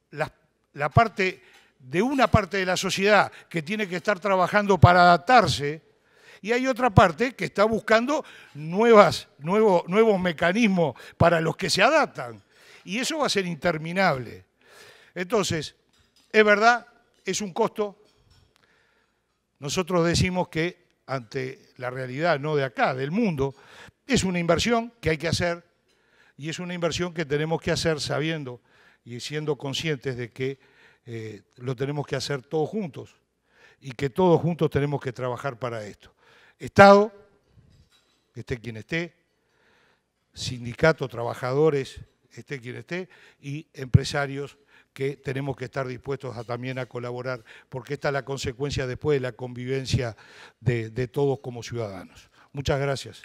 la parte de una parte de la sociedad que tiene que estar trabajando para adaptarse, y hay otra parte que está buscando nuevos mecanismos para los que se adaptan. Y eso va a ser interminable. Entonces, es verdad, es un costo. Nosotros decimos que ante la realidad, no de acá, del mundo, es una inversión que hay que hacer, y es una inversión que tenemos que hacer sabiendo y siendo conscientes de que lo tenemos que hacer todos juntos y que todos juntos tenemos que trabajar para esto. Estado, esté quien esté, sindicatos, trabajadores, esté quien esté, y empresarios que tenemos que estar dispuestos también a colaborar, porque esta es la consecuencia después de la convivencia de todos como ciudadanos. Muchas gracias.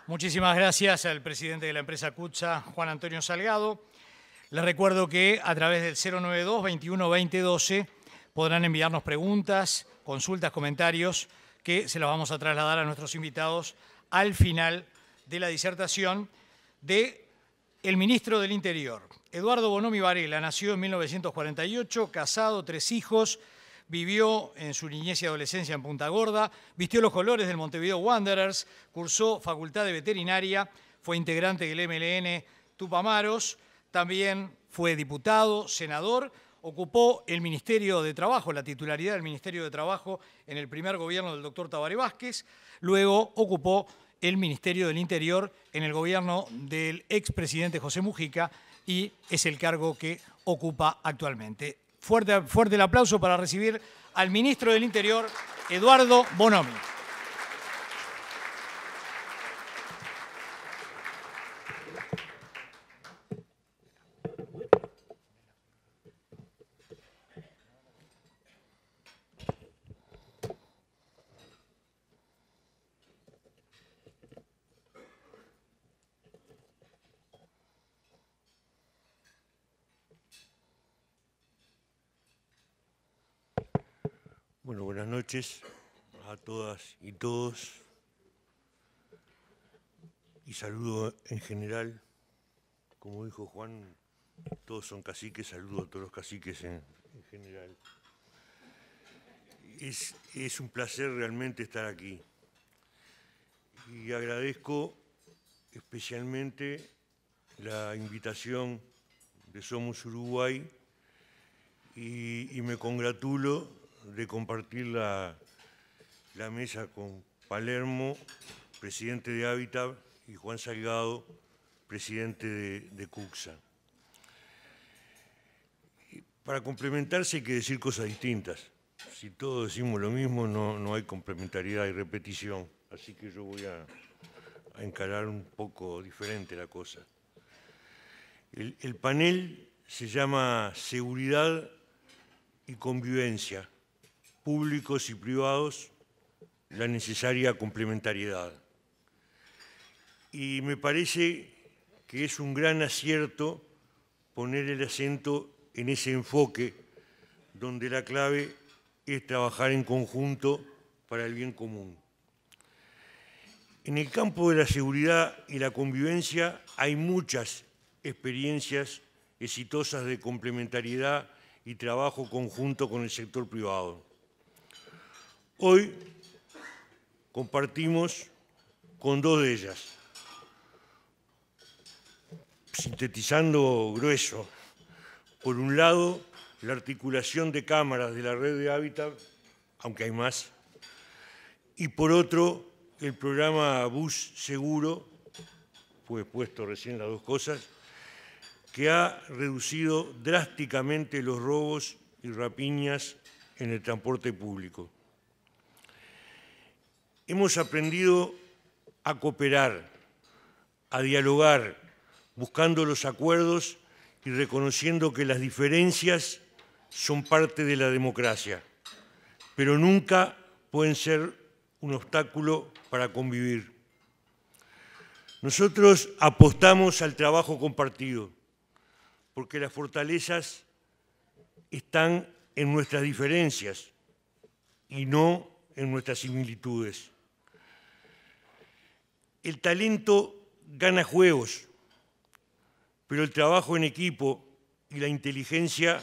Muchísimas gracias al presidente de la empresa CUTSA, Juan Antonio Salgado. Les recuerdo que a través del 092 21 20 12 podrán enviarnos preguntas, consultas, comentarios, que se los vamos a trasladar a nuestros invitados al final de la disertación del ministro del Interior. Eduardo Bonomi Varela nació en 1948, casado, 3 hijos, vivió en su niñez y adolescencia en Punta Gorda, vistió los colores del Montevideo Wanderers, cursó Facultad de Veterinaria, fue integrante del MLN Tupamaros, también fue diputado, senador, ocupó el Ministerio de Trabajo, la titularidad del Ministerio de Trabajo en el primer gobierno del doctor Tabaré Vázquez, luego ocupó el Ministerio del Interior en el gobierno del expresidente José Mujica y es el cargo que ocupa actualmente. Fuerte el aplauso para recibir al ministro del Interior, Eduardo Bonomi. Bueno, buenas noches a todas y todos. Y saludo en general, como dijo Juan, todos son caciques, saludo a todos los caciques en general. Es un placer realmente estar aquí. Y agradezco especialmente la invitación de Somos Uruguay y me congratulo de compartir la mesa con Palermo, presidente de Hábitat, y Juan Salgado, presidente de CUTSA. Para complementarse hay que decir cosas distintas. Si todos decimos lo mismo, no hay complementariedad y repetición. Así que yo voy a encarar un poco diferente la cosa. El panel se llama Seguridad y Convivencia, públicos y privados, la necesaria complementariedad. Y me parece que es un gran acierto poner el acento en ese enfoque donde la clave es trabajar en conjunto para el bien común. En el campo de la seguridad y la convivencia hay muchas experiencias exitosas de complementariedad y trabajo conjunto con el sector privado. Hoy compartimos con dos de ellas. Sintetizando grueso, por un lado, la articulación de cámaras de la red de Hábitat, aunque hay más, y por otro, el programa Bus Seguro, fue puesto recién las dos cosas, que ha reducido drásticamente los robos y rapiñas en el transporte público. Hemos aprendido a cooperar, a dialogar, buscando los acuerdos y reconociendo que las diferencias son parte de la democracia, pero nunca pueden ser un obstáculo para convivir. Nosotros apostamos al trabajo compartido, porque las fortalezas están en nuestras diferencias y no en nuestras similitudes. El talento gana juegos, pero el trabajo en equipo y la inteligencia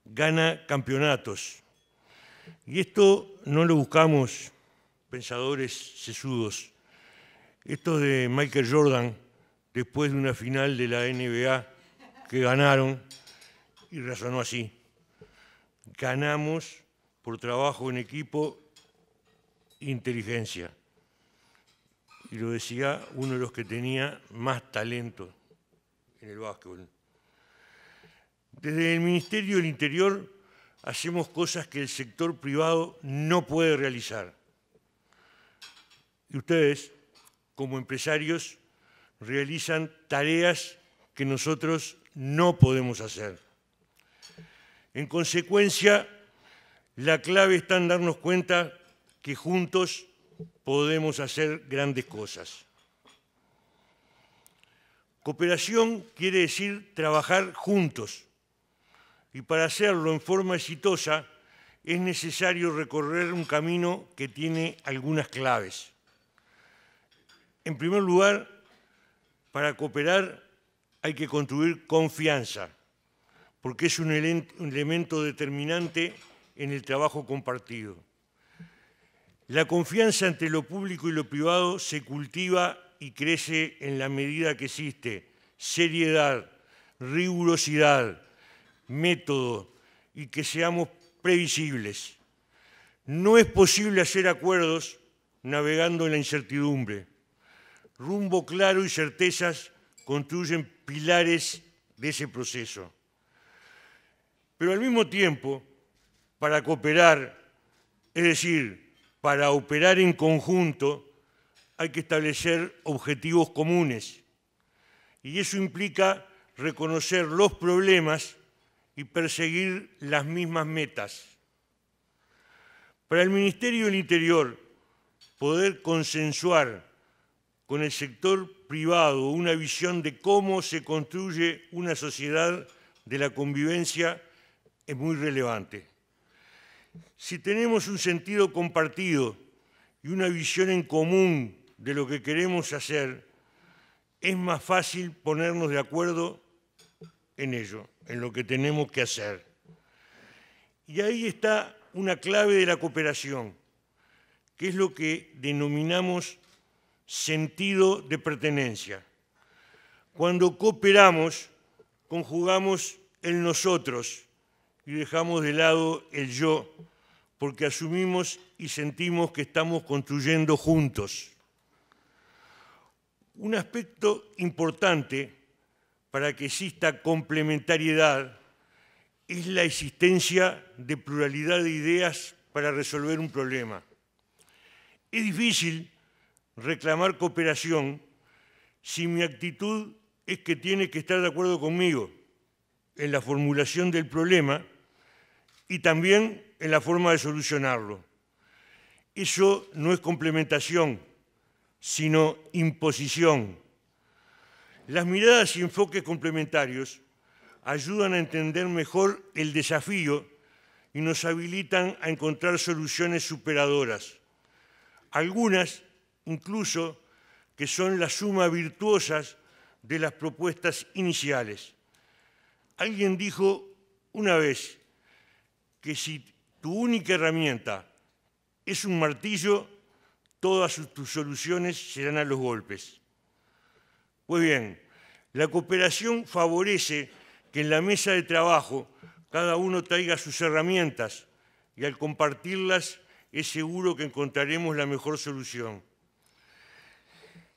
gana campeonatos. Y esto no lo buscamos pensadores sesudos. Esto de Michael Jordan, después de una final de la NBA que ganaron, y razonó así. Ganamos por trabajo en equipo e inteligencia. Y lo decía uno de los que tenía más talento en el básquetbol. Desde el Ministerio del Interior hacemos cosas que el sector privado no puede realizar. Y ustedes, como empresarios, realizan tareas que nosotros no podemos hacer. En consecuencia, la clave está en darnos cuenta que juntos podemos hacer grandes cosas. Cooperación quiere decir trabajar juntos, y para hacerlo en forma exitosa es necesario recorrer un camino que tiene algunas claves. En primer lugar, para cooperar hay que construir confianza, porque es un elemento determinante en el trabajo compartido. La confianza entre lo público y lo privado se cultiva y crece en la medida que existe seriedad, rigurosidad, método y que seamos previsibles. No es posible hacer acuerdos navegando en la incertidumbre. Rumbo claro y certezas construyen pilares de ese proceso. Pero al mismo tiempo, para cooperar, es decir, para operar en conjunto, hay que establecer objetivos comunes. Y eso implica reconocer los problemas y perseguir las mismas metas. Para el Ministerio del Interior, poder consensuar con el sector privado una visión de cómo se construye una sociedad de la convivencia es muy relevante. Si tenemos un sentido compartido y una visión en común de lo que queremos hacer, es más fácil ponernos de acuerdo en ello, en lo que tenemos que hacer. Y ahí está una clave de la cooperación, que es lo que denominamos sentido de pertenencia. Cuando cooperamos, conjugamos el nosotros y dejamos de lado el yo, porque asumimos y sentimos que estamos construyendo juntos. Un aspecto importante para que exista complementariedad es la existencia de pluralidad de ideas para resolver un problema. Es difícil reclamar cooperación si mi actitud es que tiene que estar de acuerdo conmigo en la formulación del problema y también en la forma de solucionarlo. Eso no es complementación, sino imposición. Las miradas y enfoques complementarios ayudan a entender mejor el desafío y nos habilitan a encontrar soluciones superadoras. Algunas, incluso, que son la suma virtuosas de las propuestas iniciales. Alguien dijo una vez que si tu única herramienta es un martillo, todas tus soluciones serán a los golpes. Pues bien, la cooperación favorece que en la mesa de trabajo cada uno traiga sus herramientas y al compartirlas es seguro que encontraremos la mejor solución.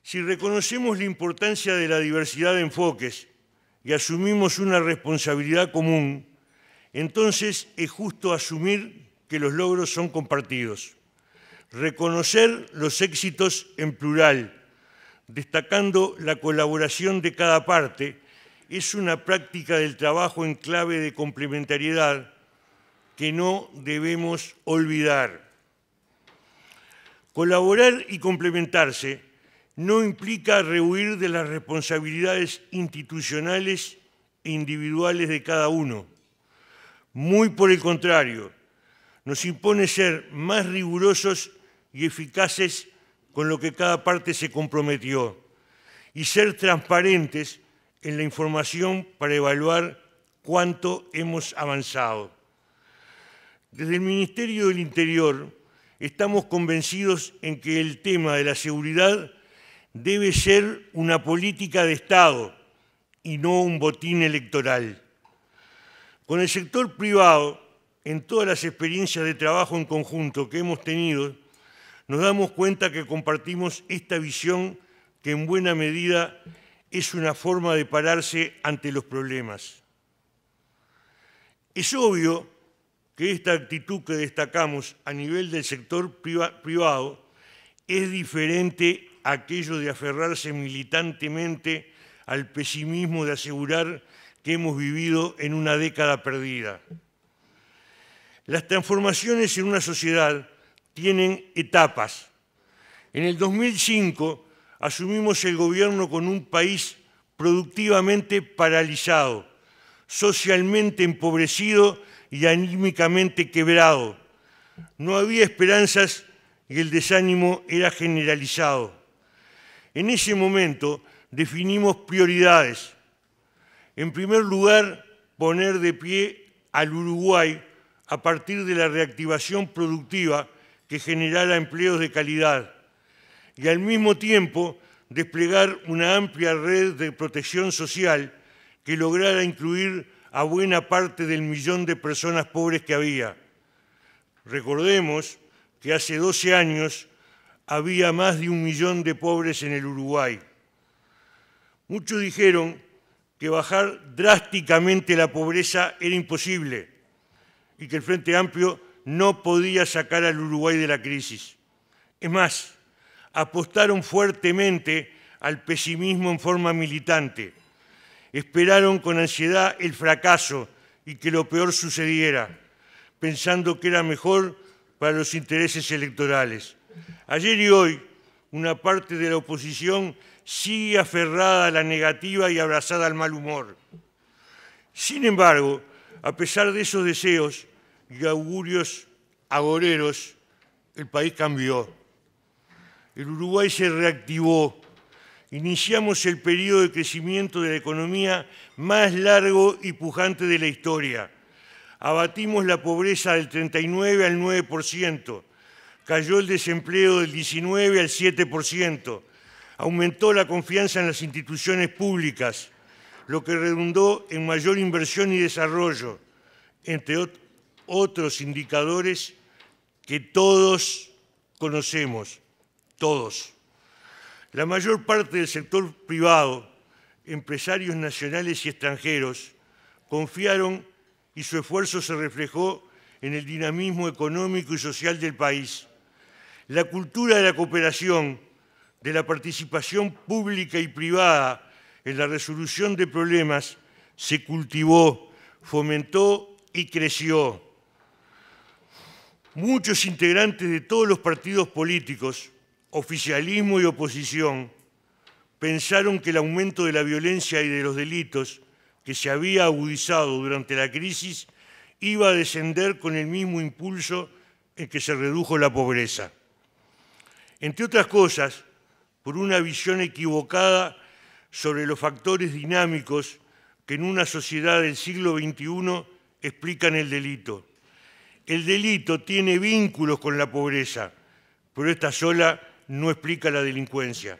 Si reconocemos la importancia de la diversidad de enfoques y asumimos una responsabilidad común, entonces es justo asumir que los logros son compartidos. Reconocer los éxitos en plural, destacando la colaboración de cada parte, es una práctica del trabajo en clave de complementariedad que no debemos olvidar. Colaborar y complementarse no implica rehuir de las responsabilidades institucionales e individuales de cada uno. Muy por el contrario, nos impone ser más rigurosos y eficaces con lo que cada parte se comprometió y ser transparentes en la información para evaluar cuánto hemos avanzado. Desde el Ministerio del Interior estamos convencidos en que el tema de la seguridad debe ser una política de Estado y no un botín electoral. Con el sector privado, en todas las experiencias de trabajo en conjunto que hemos tenido, nos damos cuenta que compartimos esta visión que en buena medida es una forma de pararse ante los problemas. Es obvio que esta actitud que destacamos a nivel del sector privado es diferente a aquello de aferrarse militantemente al pesimismo de asegurar que hemos vivido en una década perdida. Las transformaciones en una sociedad tienen etapas. En el 2005 asumimos el gobierno con un país productivamente paralizado, socialmente empobrecido y anímicamente quebrado. No había esperanzas y el desánimo era generalizado. En ese momento definimos prioridades. En primer lugar, poner de pie al Uruguay a partir de la reactivación productiva que generara empleos de calidad y al mismo tiempo desplegar una amplia red de protección social que lograra incluir a buena parte del millón de personas pobres que había. Recordemos que hace 12 años había más de 1 millón de pobres en el Uruguay. Muchos dijeron que bajar drásticamente la pobreza era imposible y que el Frente Amplio no podía sacar al Uruguay de la crisis. Es más, apostaron fuertemente al pesimismo en forma militante. Esperaron con ansiedad el fracaso y que lo peor sucediera, pensando que era mejor para los intereses electorales. Ayer y hoy, una parte de la oposición sigue aferrada a la negativa y abrazada al mal humor. Sin embargo, a pesar de esos deseos y augurios agoreros, el país cambió. El Uruguay se reactivó. Iniciamos el periodo de crecimiento de la economía más largo y pujante de la historia. Abatimos la pobreza del 39 al 9%. Cayó el desempleo del 19 al 7%. Aumentó la confianza en las instituciones públicas, lo que redundó en mayor inversión y desarrollo, entre otros indicadores que todos conocemos, todos. La mayor parte del sector privado, empresarios nacionales y extranjeros, confiaron y su esfuerzo se reflejó en el dinamismo económico y social del país. La cultura de la cooperación, de la participación pública y privada en la resolución de problemas se cultivó, fomentó y creció. muchos integrantes de todos los partidos políticos, oficialismo y oposición, pensaron que el aumento de la violencia y de los delitos que se había agudizado durante la crisis iba a descender con el mismo impulso en que se redujo la pobreza. Entre otras cosas, por una visión equivocada sobre los factores dinámicos que en una sociedad del siglo XXI explican el delito. El delito tiene vínculos con la pobreza, pero esta sola no explica la delincuencia.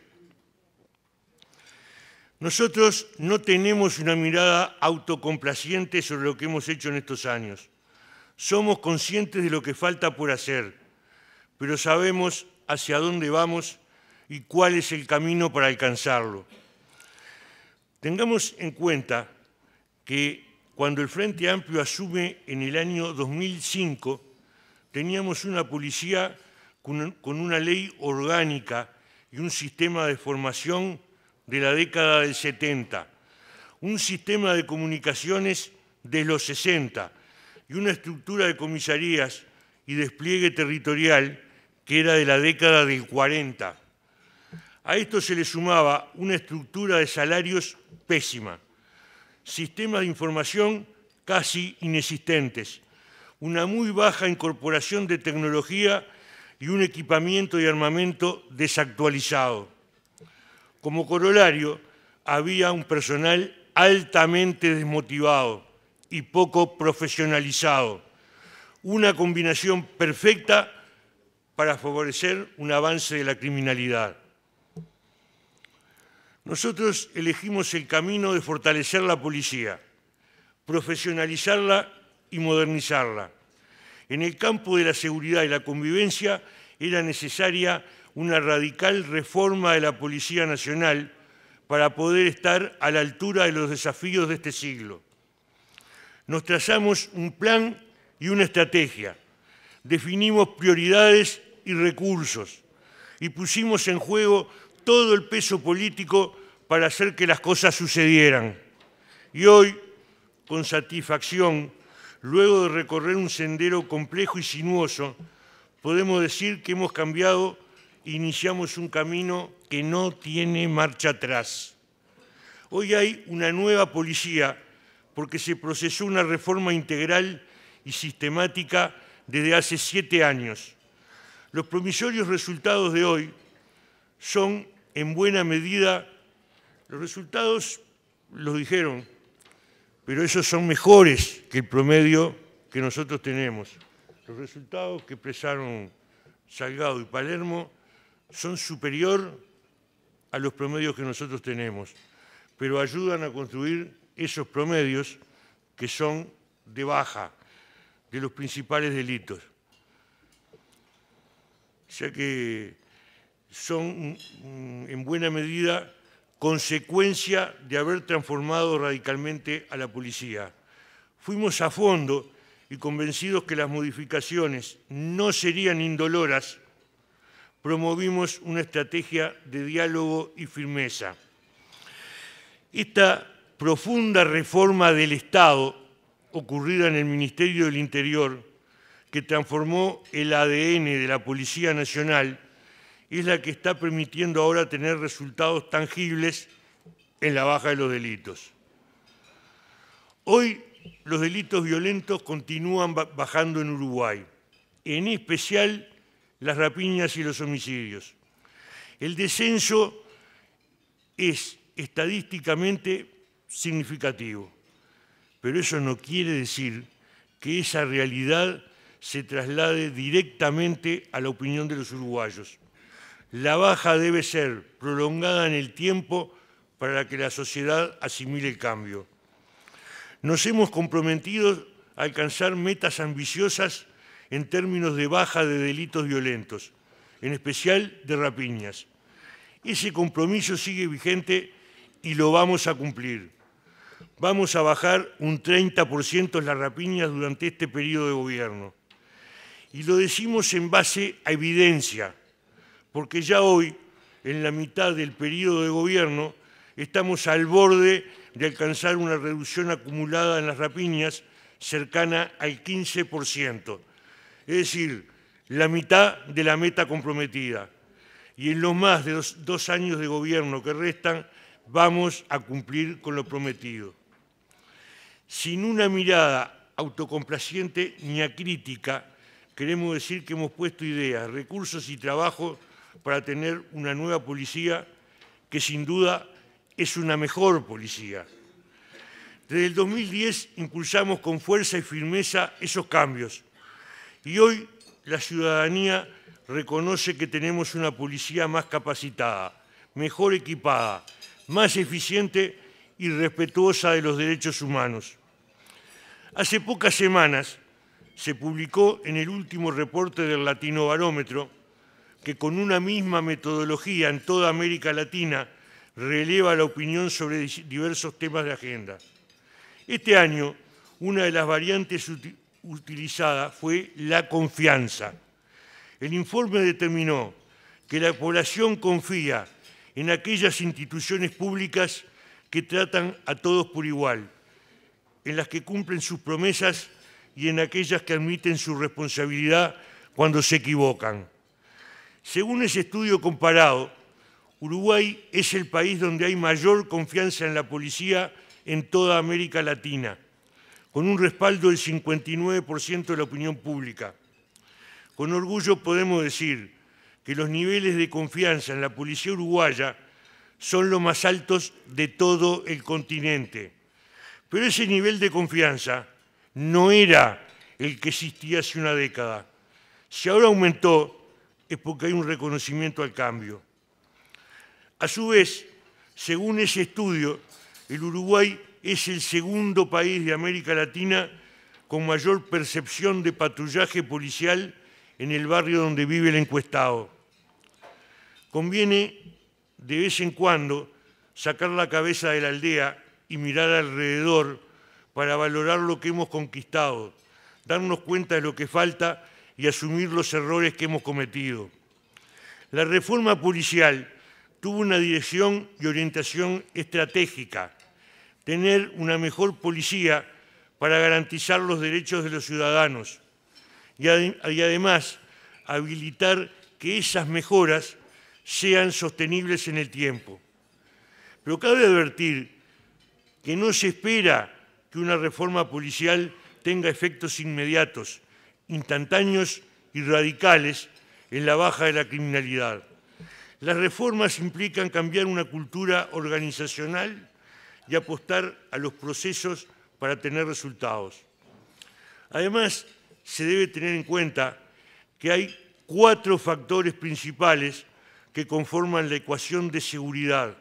Nosotros no tenemos una mirada autocomplaciente sobre lo que hemos hecho en estos años. Somos conscientes de lo que falta por hacer, pero sabemos hacia dónde vamos y cuál es el camino para alcanzarlo. Tengamos en cuenta que cuando el Frente Amplio asume en el año 2005, teníamos una policía con una ley orgánica y un sistema de formación de la década del 70, un sistema de comunicaciones de los 60 y una estructura de comisarías y despliegue territorial que era de la década del 40. A esto se le sumaba una estructura de salarios pésima, sistemas de información casi inexistentes, una muy baja incorporación de tecnología y un equipamiento y armamento desactualizado. Como corolario, había un personal altamente desmotivado y poco profesionalizado, una combinación perfecta para favorecer un avance de la criminalidad. Nosotros elegimos el camino de fortalecer la policía, profesionalizarla y modernizarla. En el campo de la seguridad y la convivencia era necesaria una radical reforma de la Policía Nacional para poder estar a la altura de los desafíos de este siglo. Nos trazamos un plan y una estrategia, definimos prioridades y recursos y pusimos en juego todo el peso político para hacer que las cosas sucedieran. Y hoy, con satisfacción, luego de recorrer un sendero complejo y sinuoso, podemos decir que hemos cambiado e iniciamos un camino que no tiene marcha atrás. Hoy hay una nueva policía porque se procesó una reforma integral y sistemática desde hace 7 años. Los promisorios resultados de hoy son, en buena medida, los resultados los dijeron, pero esos son mejores que el promedio que nosotros tenemos. Los resultados que expresaron Salgado y Palermo son superiores a los promedios que nosotros tenemos, pero ayudan a construir esos promedios que son de baja de los principales delitos. O sea que son en buena medida consecuencia de haber transformado radicalmente a la policía. Fuimos a fondo y convencidos que las modificaciones no serían indoloras, promovimos una estrategia de diálogo y firmeza. Esta profunda reforma del Estado, ocurrida en el Ministerio del Interior, que transformó el ADN de la Policía Nacional, es la que está permitiendo ahora tener resultados tangibles en la baja de los delitos. Hoy los delitos violentos continúan bajando en Uruguay, en especial las rapiñas y los homicidios. El descenso es estadísticamente significativo, pero eso no quiere decir que esa realidad se traslade directamente a la opinión de los uruguayos. La baja debe ser prolongada en el tiempo para que la sociedad asimile el cambio. Nos hemos comprometido a alcanzar metas ambiciosas en términos de baja de delitos violentos, en especial de rapiñas. Ese compromiso sigue vigente y lo vamos a cumplir. Vamos a bajar un 30% las rapiñas durante este periodo de gobierno. Y lo decimos en base a evidencia, porque ya hoy, en la mitad del periodo de gobierno, estamos al borde de alcanzar una reducción acumulada en las rapiñas cercana al 15%. es decir, la mitad de la meta comprometida. Y en los más de dos años de gobierno que restan, vamos a cumplir con lo prometido. Sin una mirada autocomplaciente ni acrítica, queremos decir que hemos puesto ideas, recursos y trabajo para tener una nueva policía que sin duda es una mejor policía. Desde el 2010 impulsamos con fuerza y firmeza esos cambios y hoy la ciudadanía reconoce que tenemos una policía más capacitada, mejor equipada, más eficiente y respetuosa de los derechos humanos. Hace pocas semanas se publicó en el último reporte del Latinobarómetro que con una misma metodología en toda América Latina releva la opinión sobre diversos temas de agenda. Este año, una de las variantes utilizadas fue la confianza. El informe determinó que la población confía en aquellas instituciones públicas que tratan a todos por igual, en las que cumplen sus promesas y en aquellas que admiten su responsabilidad cuando se equivocan. Según ese estudio comparado, Uruguay es el país donde hay mayor confianza en la policía en toda América Latina, con un respaldo del 59% de la opinión pública. Con orgullo podemos decir que los niveles de confianza en la policía uruguaya son los más altos de todo el continente. Pero ese nivel de confianza no era el que existía hace una década. Si ahora aumentó, es porque hay un reconocimiento al cambio. A su vez, según ese estudio, el Uruguay es el segundo país de América Latina con mayor percepción de patrullaje policial en el barrio donde vive el encuestado. Conviene de vez en cuando sacar la cabeza de la aldea y mirar alrededor para valorar lo que hemos conquistado, darnos cuenta de lo que falta y asumir los errores que hemos cometido. La reforma policial tuvo una dirección y orientación estratégica, tener una mejor policía para garantizar los derechos de los ciudadanos y además habilitar que esas mejoras sean sostenibles en el tiempo. Pero cabe advertir que no se espera que una reforma policial tenga efectos inmediatos, instantáneos y radicales en la baja de la criminalidad. Las reformas implican cambiar una cultura organizacional y apostar a los procesos para tener resultados. Además, se debe tener en cuenta que hay 4 factores principales que conforman la ecuación de seguridad,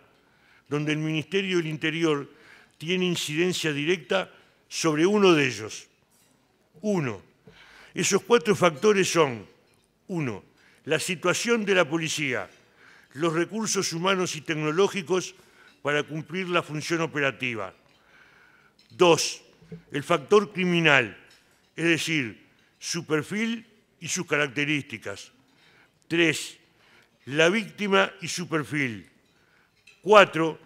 donde el Ministerio del Interior tiene incidencia directa sobre uno de ellos. 1. Esos 4 factores son: 1. La situación de la policía, los recursos humanos y tecnológicos para cumplir la función operativa. 2. El factor criminal, es decir, su perfil y sus características. 3. La víctima y su perfil. 4.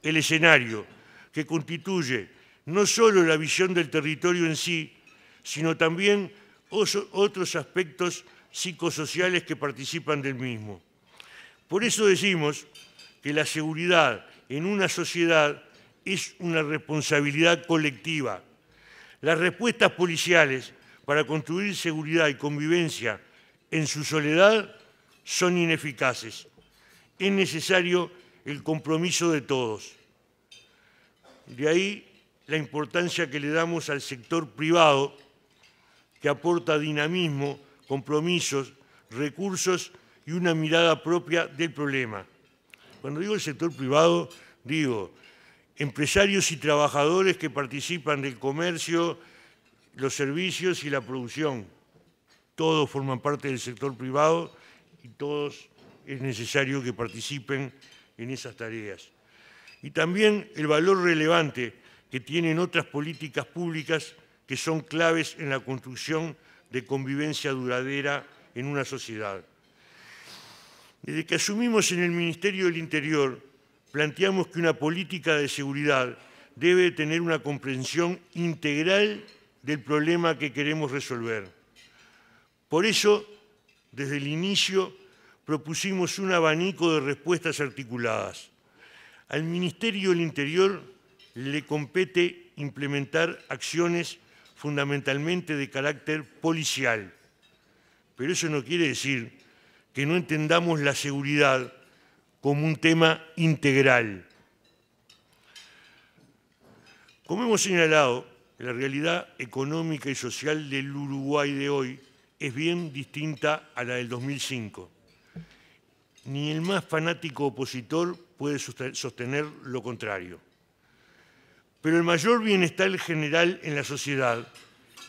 El escenario, que constituye no solo la visión del territorio en sí, sino también otros aspectos psicosociales que participan del mismo. Por eso decimos que la seguridad en una sociedad es una responsabilidad colectiva. Las respuestas policiales para construir seguridad y convivencia en su soledad son ineficaces. Es necesario el compromiso de todos. De ahí la importancia que le damos al sector privado, que aporta dinamismo, compromisos, recursos y una mirada propia del problema. Cuando digo el sector privado, digo empresarios y trabajadores que participan del comercio, los servicios y la producción. Todos forman parte del sector privado y todos es necesario que participen en esas tareas. Y también el valor relevante que tienen otras políticas públicas que son claves en la construcción de convivencia duradera en una sociedad. Desde que asumimos en el Ministerio del Interior, planteamos que una política de seguridad debe tener una comprensión integral del problema que queremos resolver. Por eso, desde el inicio, propusimos un abanico de respuestas articuladas. Al Ministerio del Interior le compete implementar acciones fundamentalmente de carácter policial, pero eso no quiere decir que no entendamos la seguridad como un tema integral. Como hemos señalado, la realidad económica y social del Uruguay de hoy es bien distinta a la del 2005. Ni el más fanático opositor puede sostener lo contrario. Pero el mayor bienestar general en la sociedad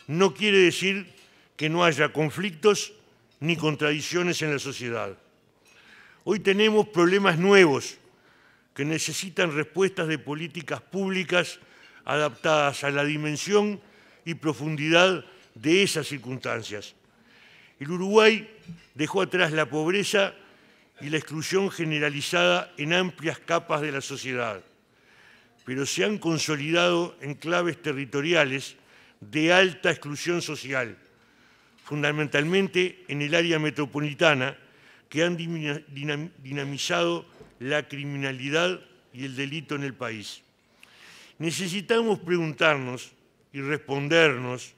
no quiere decir que no haya conflictos ni contradicciones en la sociedad. Hoy tenemos problemas nuevos que necesitan respuestas de políticas públicas adaptadas a la dimensión y profundidad de esas circunstancias. El Uruguay dejó atrás la pobreza y la exclusión generalizada en amplias capas de la sociedad, pero se han consolidado enclaves territoriales de alta exclusión social, fundamentalmente en el área metropolitana, que han dinamizado la criminalidad y el delito en el país. Necesitamos preguntarnos y respondernos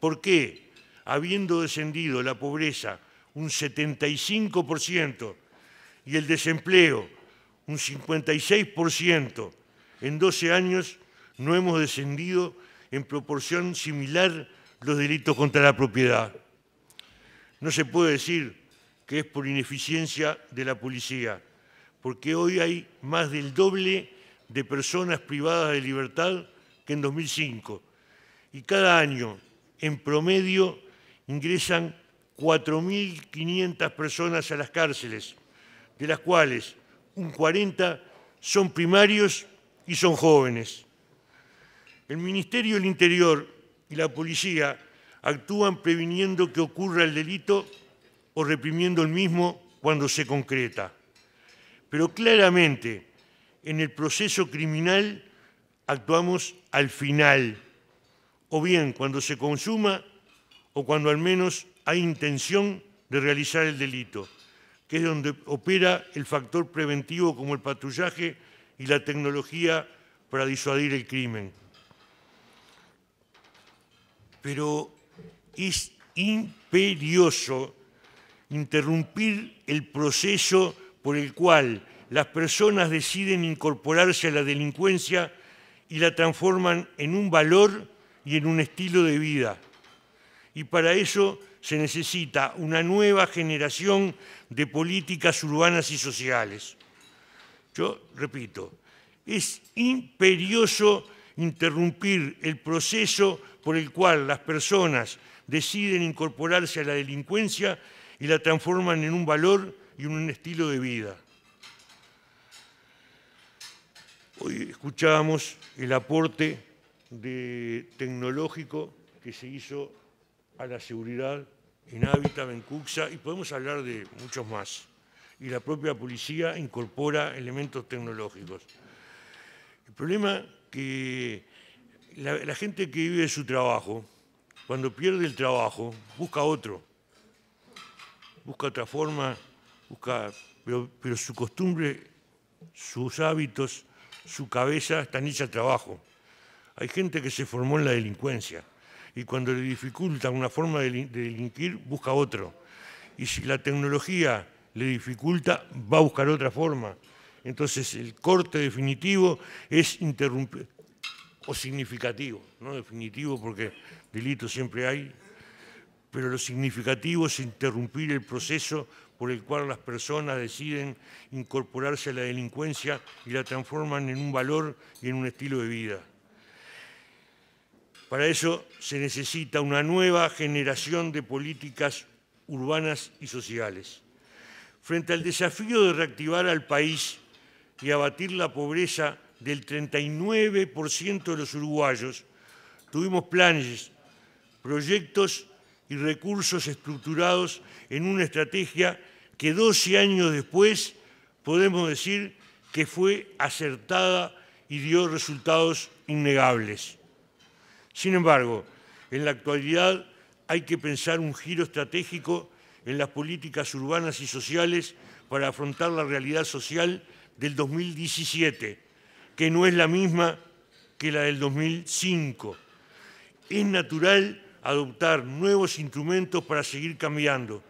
por qué, habiendo descendido la pobreza un 75% y el desempleo un 56%, en 12 años no hemos descendido en proporción similar los delitos contra la propiedad. No se puede decir que es por ineficiencia de la policía, porque hoy hay más del doble de personas privadas de libertad que en 2005, y cada año, en promedio, ingresan 4.500 personas a las cárceles, de las cuales un 40 son primarios y son jóvenes. El Ministerio del Interior y la policía actúan previniendo que ocurra el delito o reprimiendo el mismo cuando se concreta. Pero claramente, en el proceso criminal actuamos al final, o bien cuando se consuma o cuando al menos hay intención de realizar el delito, que es donde opera el factor preventivo como el patrullaje y la tecnología para disuadir el crimen. Pero es imperioso interrumpir el proceso por el cual las personas deciden incorporarse a la delincuencia y la transforman en un valor y en un estilo de vida. Y para eso se necesita una nueva generación de políticas urbanas y sociales. Yo repito, es imperioso interrumpir el proceso por el cual las personas deciden incorporarse a la delincuencia y la transforman en un valor y en un estilo de vida. Hoy escuchábamos el aporte tecnológico que se hizo a la seguridad en Hábitat, en Cuxa, y podemos hablar de muchos más. Y la propia policía incorpora elementos tecnológicos. El problema es que la gente que vive de su trabajo, cuando pierde el trabajo, busca otro. Busca otra forma, pero su costumbre, sus hábitos, su cabeza están hechas al trabajo. Hay gente que se formó en la delincuencia y cuando le dificulta una forma de delinquir, busca otro. Y si la tecnología le dificulta, va a buscar otra forma. Entonces, el corte definitivo es interrumpir, o significativo, no definitivo porque delitos siempre hay, pero lo significativo es interrumpir el proceso por el cual las personas deciden incorporarse a la delincuencia y la transforman en un valor y en un estilo de vida. Para eso se necesita una nueva generación de políticas urbanas y sociales. Frente al desafío de reactivar al país y abatir la pobreza del 39% de los uruguayos, tuvimos planes, proyectos y recursos estructurados en una estrategia que 12 años después podemos decir que fue acertada y dio resultados innegables. Sin embargo, en la actualidad hay que pensar un giro estratégico en las políticas urbanas y sociales para afrontar la realidad social del 2017, que no es la misma que la del 2005. Es natural adoptar nuevos instrumentos para seguir cambiando,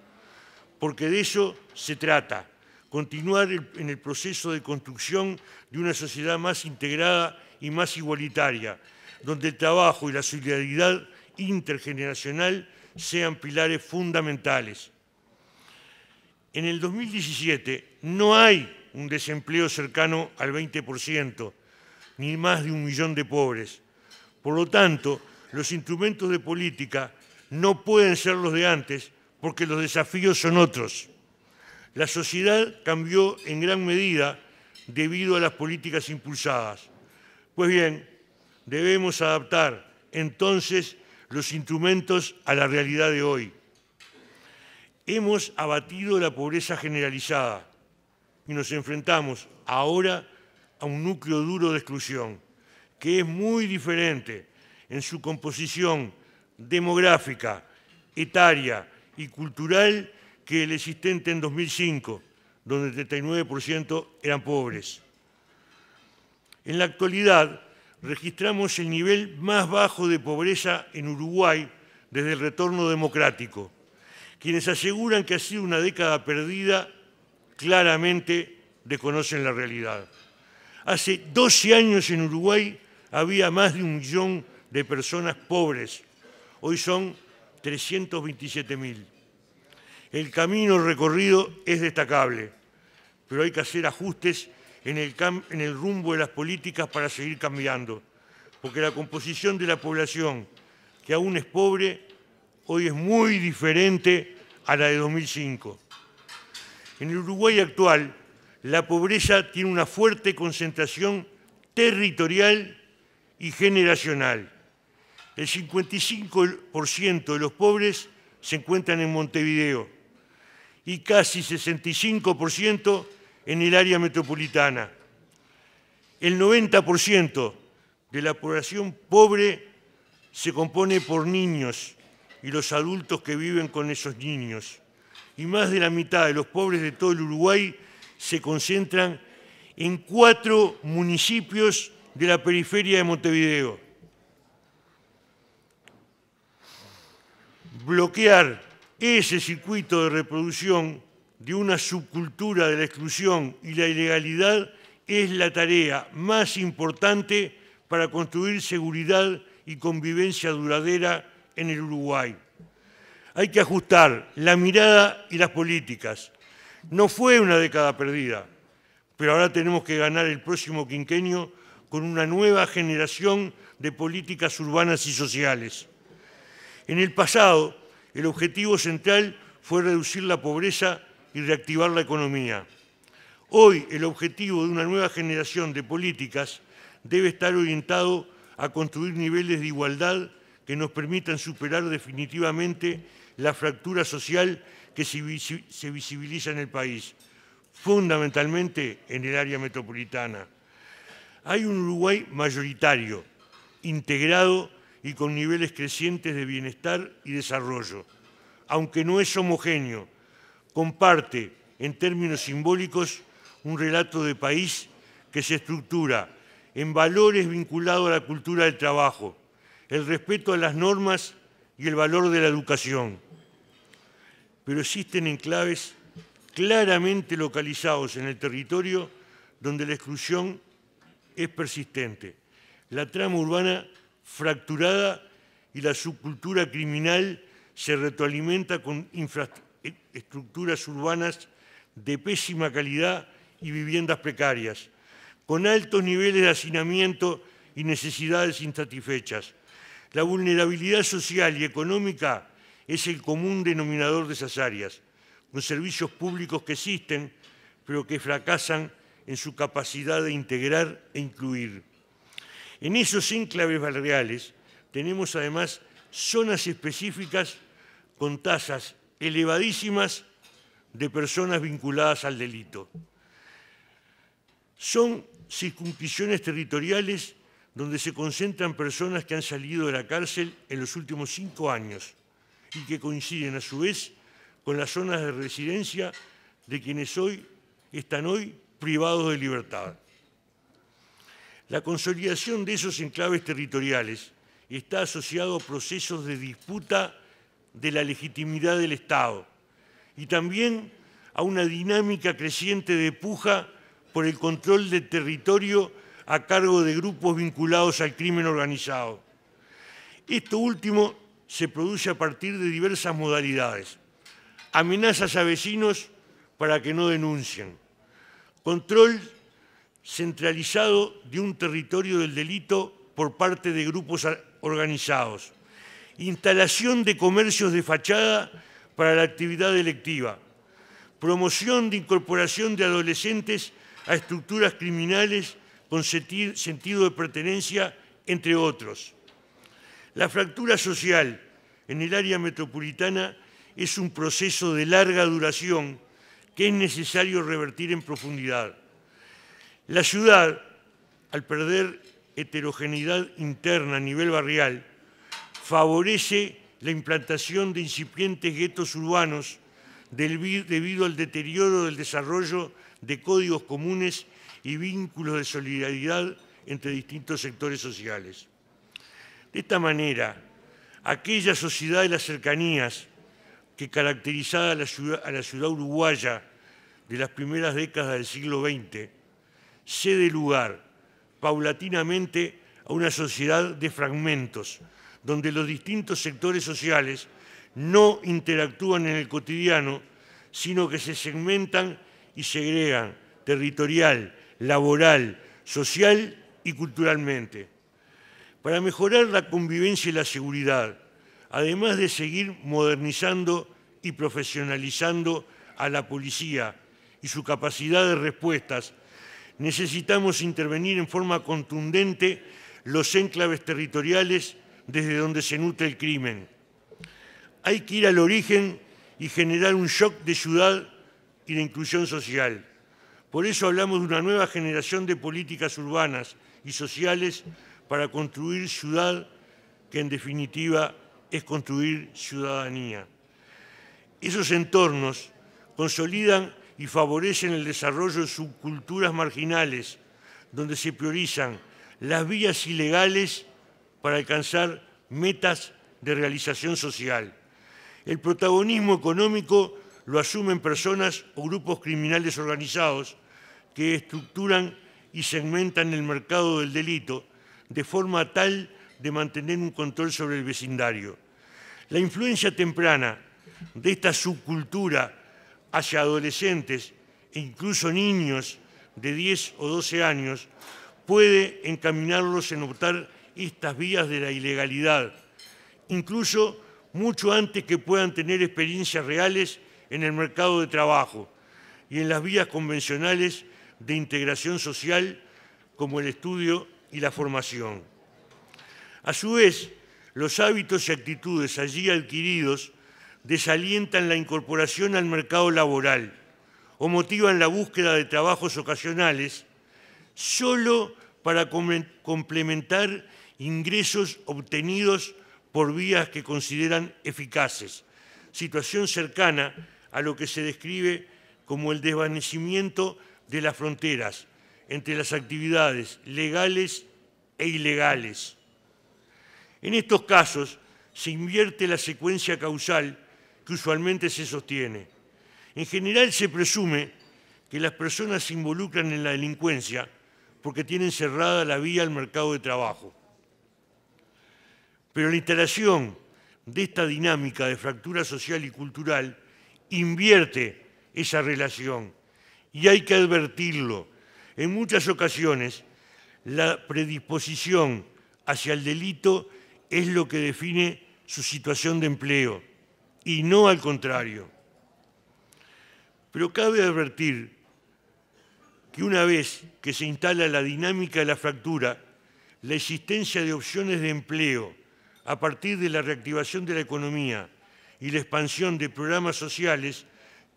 porque de eso se trata, continuar en el proceso de construcción de una sociedad más integrada y más igualitaria, donde el trabajo y la solidaridad intergeneracional sean pilares fundamentales. En el 2017 no hay un desempleo cercano al 20%, ni más de 1 millón de pobres. Por lo tanto, los instrumentos de política no pueden ser los de antes porque los desafíos son otros. La sociedad cambió en gran medida debido a las políticas impulsadas. Pues bien, debemos adaptar entonces los instrumentos a la realidad de hoy. Hemos abatido la pobreza generalizada y nos enfrentamos ahora a un núcleo duro de exclusión, que es muy diferente en su composición demográfica, etaria y cultural que el existente en 2005, donde el 39% eran pobres. En la actualidad, registramos el nivel más bajo de pobreza en Uruguay desde el retorno democrático. Quienes aseguran que ha sido una década perdida, claramente desconocen la realidad. Hace 12 años en Uruguay había más de 1 millón de personas pobres. Hoy son 327.000. El camino recorrido es destacable, pero hay que hacer ajustes en el rumbo de las políticas para seguir cambiando, porque la composición de la población que aún es pobre hoy es muy diferente a la de 2005. En el Uruguay actual, la pobreza tiene una fuerte concentración territorial y generacional. El 55% de los pobres se encuentran en Montevideo y casi 65% en el área metropolitana. El 90% de la población pobre se compone por niños y los adultos que viven con esos niños. Y más de la mitad de los pobres de todo el Uruguay se concentran en 4 municipios de la periferia de Montevideo. Bloquear ese circuito de reproducción de una subcultura de la exclusión y la ilegalidad es la tarea más importante para construir seguridad y convivencia duradera en el Uruguay. Hay que ajustar la mirada y las políticas. No fue una década perdida, pero ahora tenemos que ganar el próximo quinquenio con una nueva generación de políticas urbanas y sociales. En el pasado, el objetivo central fue reducir la pobreza y reactivar la economía. Hoy, el objetivo de una nueva generación de políticas debe estar orientado a construir niveles de igualdad que nos permitan superar definitivamente la fractura social que se visibiliza en el país, fundamentalmente en el área metropolitana. Hay un Uruguay mayoritario, integrado y con niveles crecientes de bienestar y desarrollo. Aunque no es homogéneo, comparte, en términos simbólicos, un relato de país que se estructura en valores vinculados a la cultura del trabajo, el respeto a las normas y el valor de la educación. Pero existen enclaves claramente localizados en el territorio donde la exclusión es persistente. La trama urbana fracturada y la subcultura criminal se retroalimenta con estructuras urbanas de pésima calidad y viviendas precarias, con altos niveles de hacinamiento y necesidades insatisfechas. La vulnerabilidad social y económica es el común denominador de esas áreas, con servicios públicos que existen, pero que fracasan en su capacidad de integrar e incluir. En esos enclaves barriales tenemos además zonas específicas con tasas elevadísimas de personas vinculadas al delito. Son circunscripciones territoriales donde se concentran personas que han salido de la cárcel en los últimos 5 años. y que coinciden a su vez con las zonas de residencia de quienes están hoy privados de libertad. La consolidación de esos enclaves territoriales está asociado a procesos de disputa de la legitimidad del Estado y también a una dinámica creciente de puja por el control del territorio a cargo de grupos vinculados al crimen organizado. Esto último se produce a partir de diversas modalidades: amenazas a vecinos para que no denuncien, control centralizado de un territorio del delito por parte de grupos organizados, instalación de comercios de fachada para la actividad delictiva, promoción de incorporación de adolescentes a estructuras criminales con sentido de pertenencia, entre otros. La fractura social en el área metropolitana es un proceso de larga duración que es necesario revertir en profundidad. La ciudad, al perder heterogeneidad interna a nivel barrial, favorece la implantación de incipientes guetos urbanos debido al deterioro del desarrollo de códigos comunes y vínculos de solidaridad entre distintos sectores sociales. De esta manera, aquella sociedad de las cercanías que caracterizaba a la ciudad uruguaya de las primeras décadas del siglo XX, cede lugar paulatinamente a una sociedad de fragmentos, donde los distintos sectores sociales no interactúan en el cotidiano, sino que se segmentan y segregan territorial, laboral, social y culturalmente. Para mejorar la convivencia y la seguridad, además de seguir modernizando y profesionalizando a la policía y su capacidad de respuestas, necesitamos intervenir en forma contundente los enclaves territoriales desde donde se nutre el crimen. Hay que ir al origen y generar un shock de ciudad y de inclusión social. Por eso hablamos de una nueva generación de políticas urbanas y sociales para construir ciudad, que en definitiva es construir ciudadanía. Esos entornos consolidan y favorecen el desarrollo de subculturas marginales, donde se priorizan las vías ilegales para alcanzar metas de realización social. El protagonismo económico lo asumen personas o grupos criminales organizados que estructuran y segmentan el mercado del delito de forma tal de mantener un control sobre el vecindario. La influencia temprana de esta subcultura hacia adolescentes e incluso niños de 10 o 12 años puede encaminarlos en optar estas vías de la ilegalidad, incluso mucho antes que puedan tener experiencias reales en el mercado de trabajo y en las vías convencionales de integración social como el estudio y la formación. A su vez, los hábitos y actitudes allí adquiridos desalientan la incorporación al mercado laboral o motivan la búsqueda de trabajos ocasionales solo para complementar ingresos obtenidos por vías que consideran eficaces, situación cercana a lo que se describe como el desvanecimiento de las fronteras entre las actividades legales e ilegales. En estos casos se invierte la secuencia causal que usualmente se sostiene. En general se presume que las personas se involucran en la delincuencia porque tienen cerrada la vía al mercado de trabajo. Pero la instalación de esta dinámica de fractura social y cultural invierte esa relación y hay que advertirlo. En muchas ocasiones, la predisposición hacia el delito es lo que define su situación de empleo y no al contrario. Pero cabe advertir que una vez que se instala la dinámica de la fractura, la existencia de opciones de empleo a partir de la reactivación de la economía y la expansión de programas sociales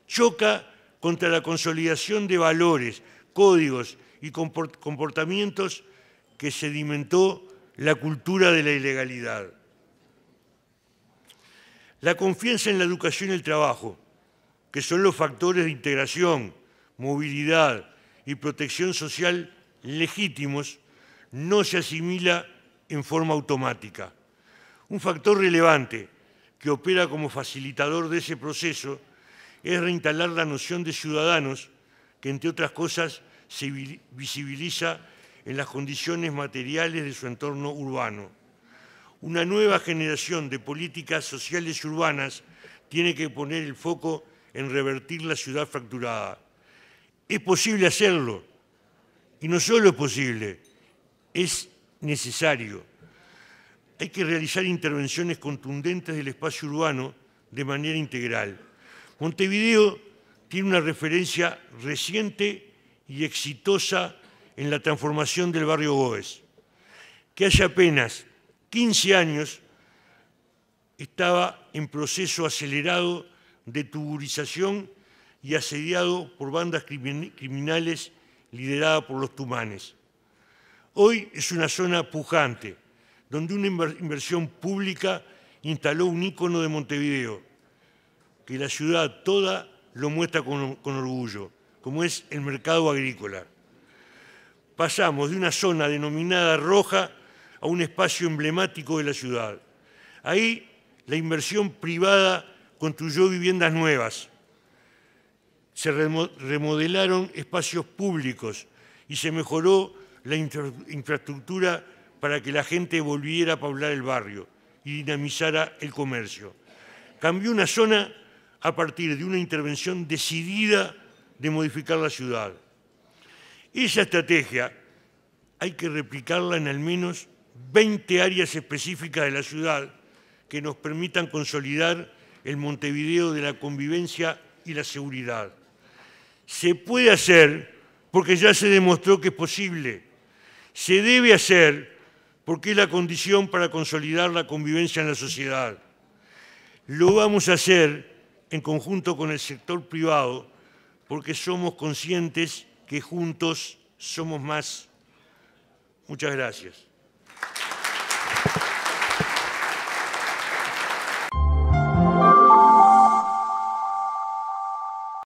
choca contra la consolidación de valores, códigos y comportamientos que sedimentó la cultura de la ilegalidad. La confianza en la educación y el trabajo, que son los factores de integración, movilidad y protección social legítimos, no se asimila en forma automática. Un factor relevante que opera como facilitador de ese proceso es reinstalar la noción de ciudadanos que, entre otras cosas, se visibiliza en las condiciones materiales de su entorno urbano. Una nueva generación de políticas sociales y urbanas tiene que poner el foco en revertir la ciudad fracturada. Es posible hacerlo, y no solo es posible, es necesario. Hay que realizar intervenciones contundentes del espacio urbano de manera integral. Montevideo tiene una referencia reciente y exitosa en la transformación del barrio Góez, que hace apenas 15 años estaba en proceso acelerado de tuburización y asediado por bandas criminales lideradas por los tumanes. Hoy es una zona pujante, donde una inversión pública instaló un ícono de Montevideo, que la ciudad toda lo muestra con orgullo, como es el mercado agrícola. Pasamos de una zona denominada roja a un espacio emblemático de la ciudad. Ahí la inversión privada construyó viviendas nuevas, se remodelaron espacios públicos y se mejoró la infraestructura para que la gente volviera a poblar el barrio y dinamizara el comercio. Cambió una zona a partir de una intervención decidida de modificar la ciudad. Esa estrategia hay que replicarla en al menos 20 áreas específicas de la ciudad que nos permitan consolidar el Montevideo de la convivencia y la seguridad. Se puede hacer porque ya se demostró que es posible. Se debe hacer porque es la condición para consolidar la convivencia en la sociedad. Lo vamos a hacer en conjunto con el sector privado porque somos conscientes que juntos somos más. Muchas gracias.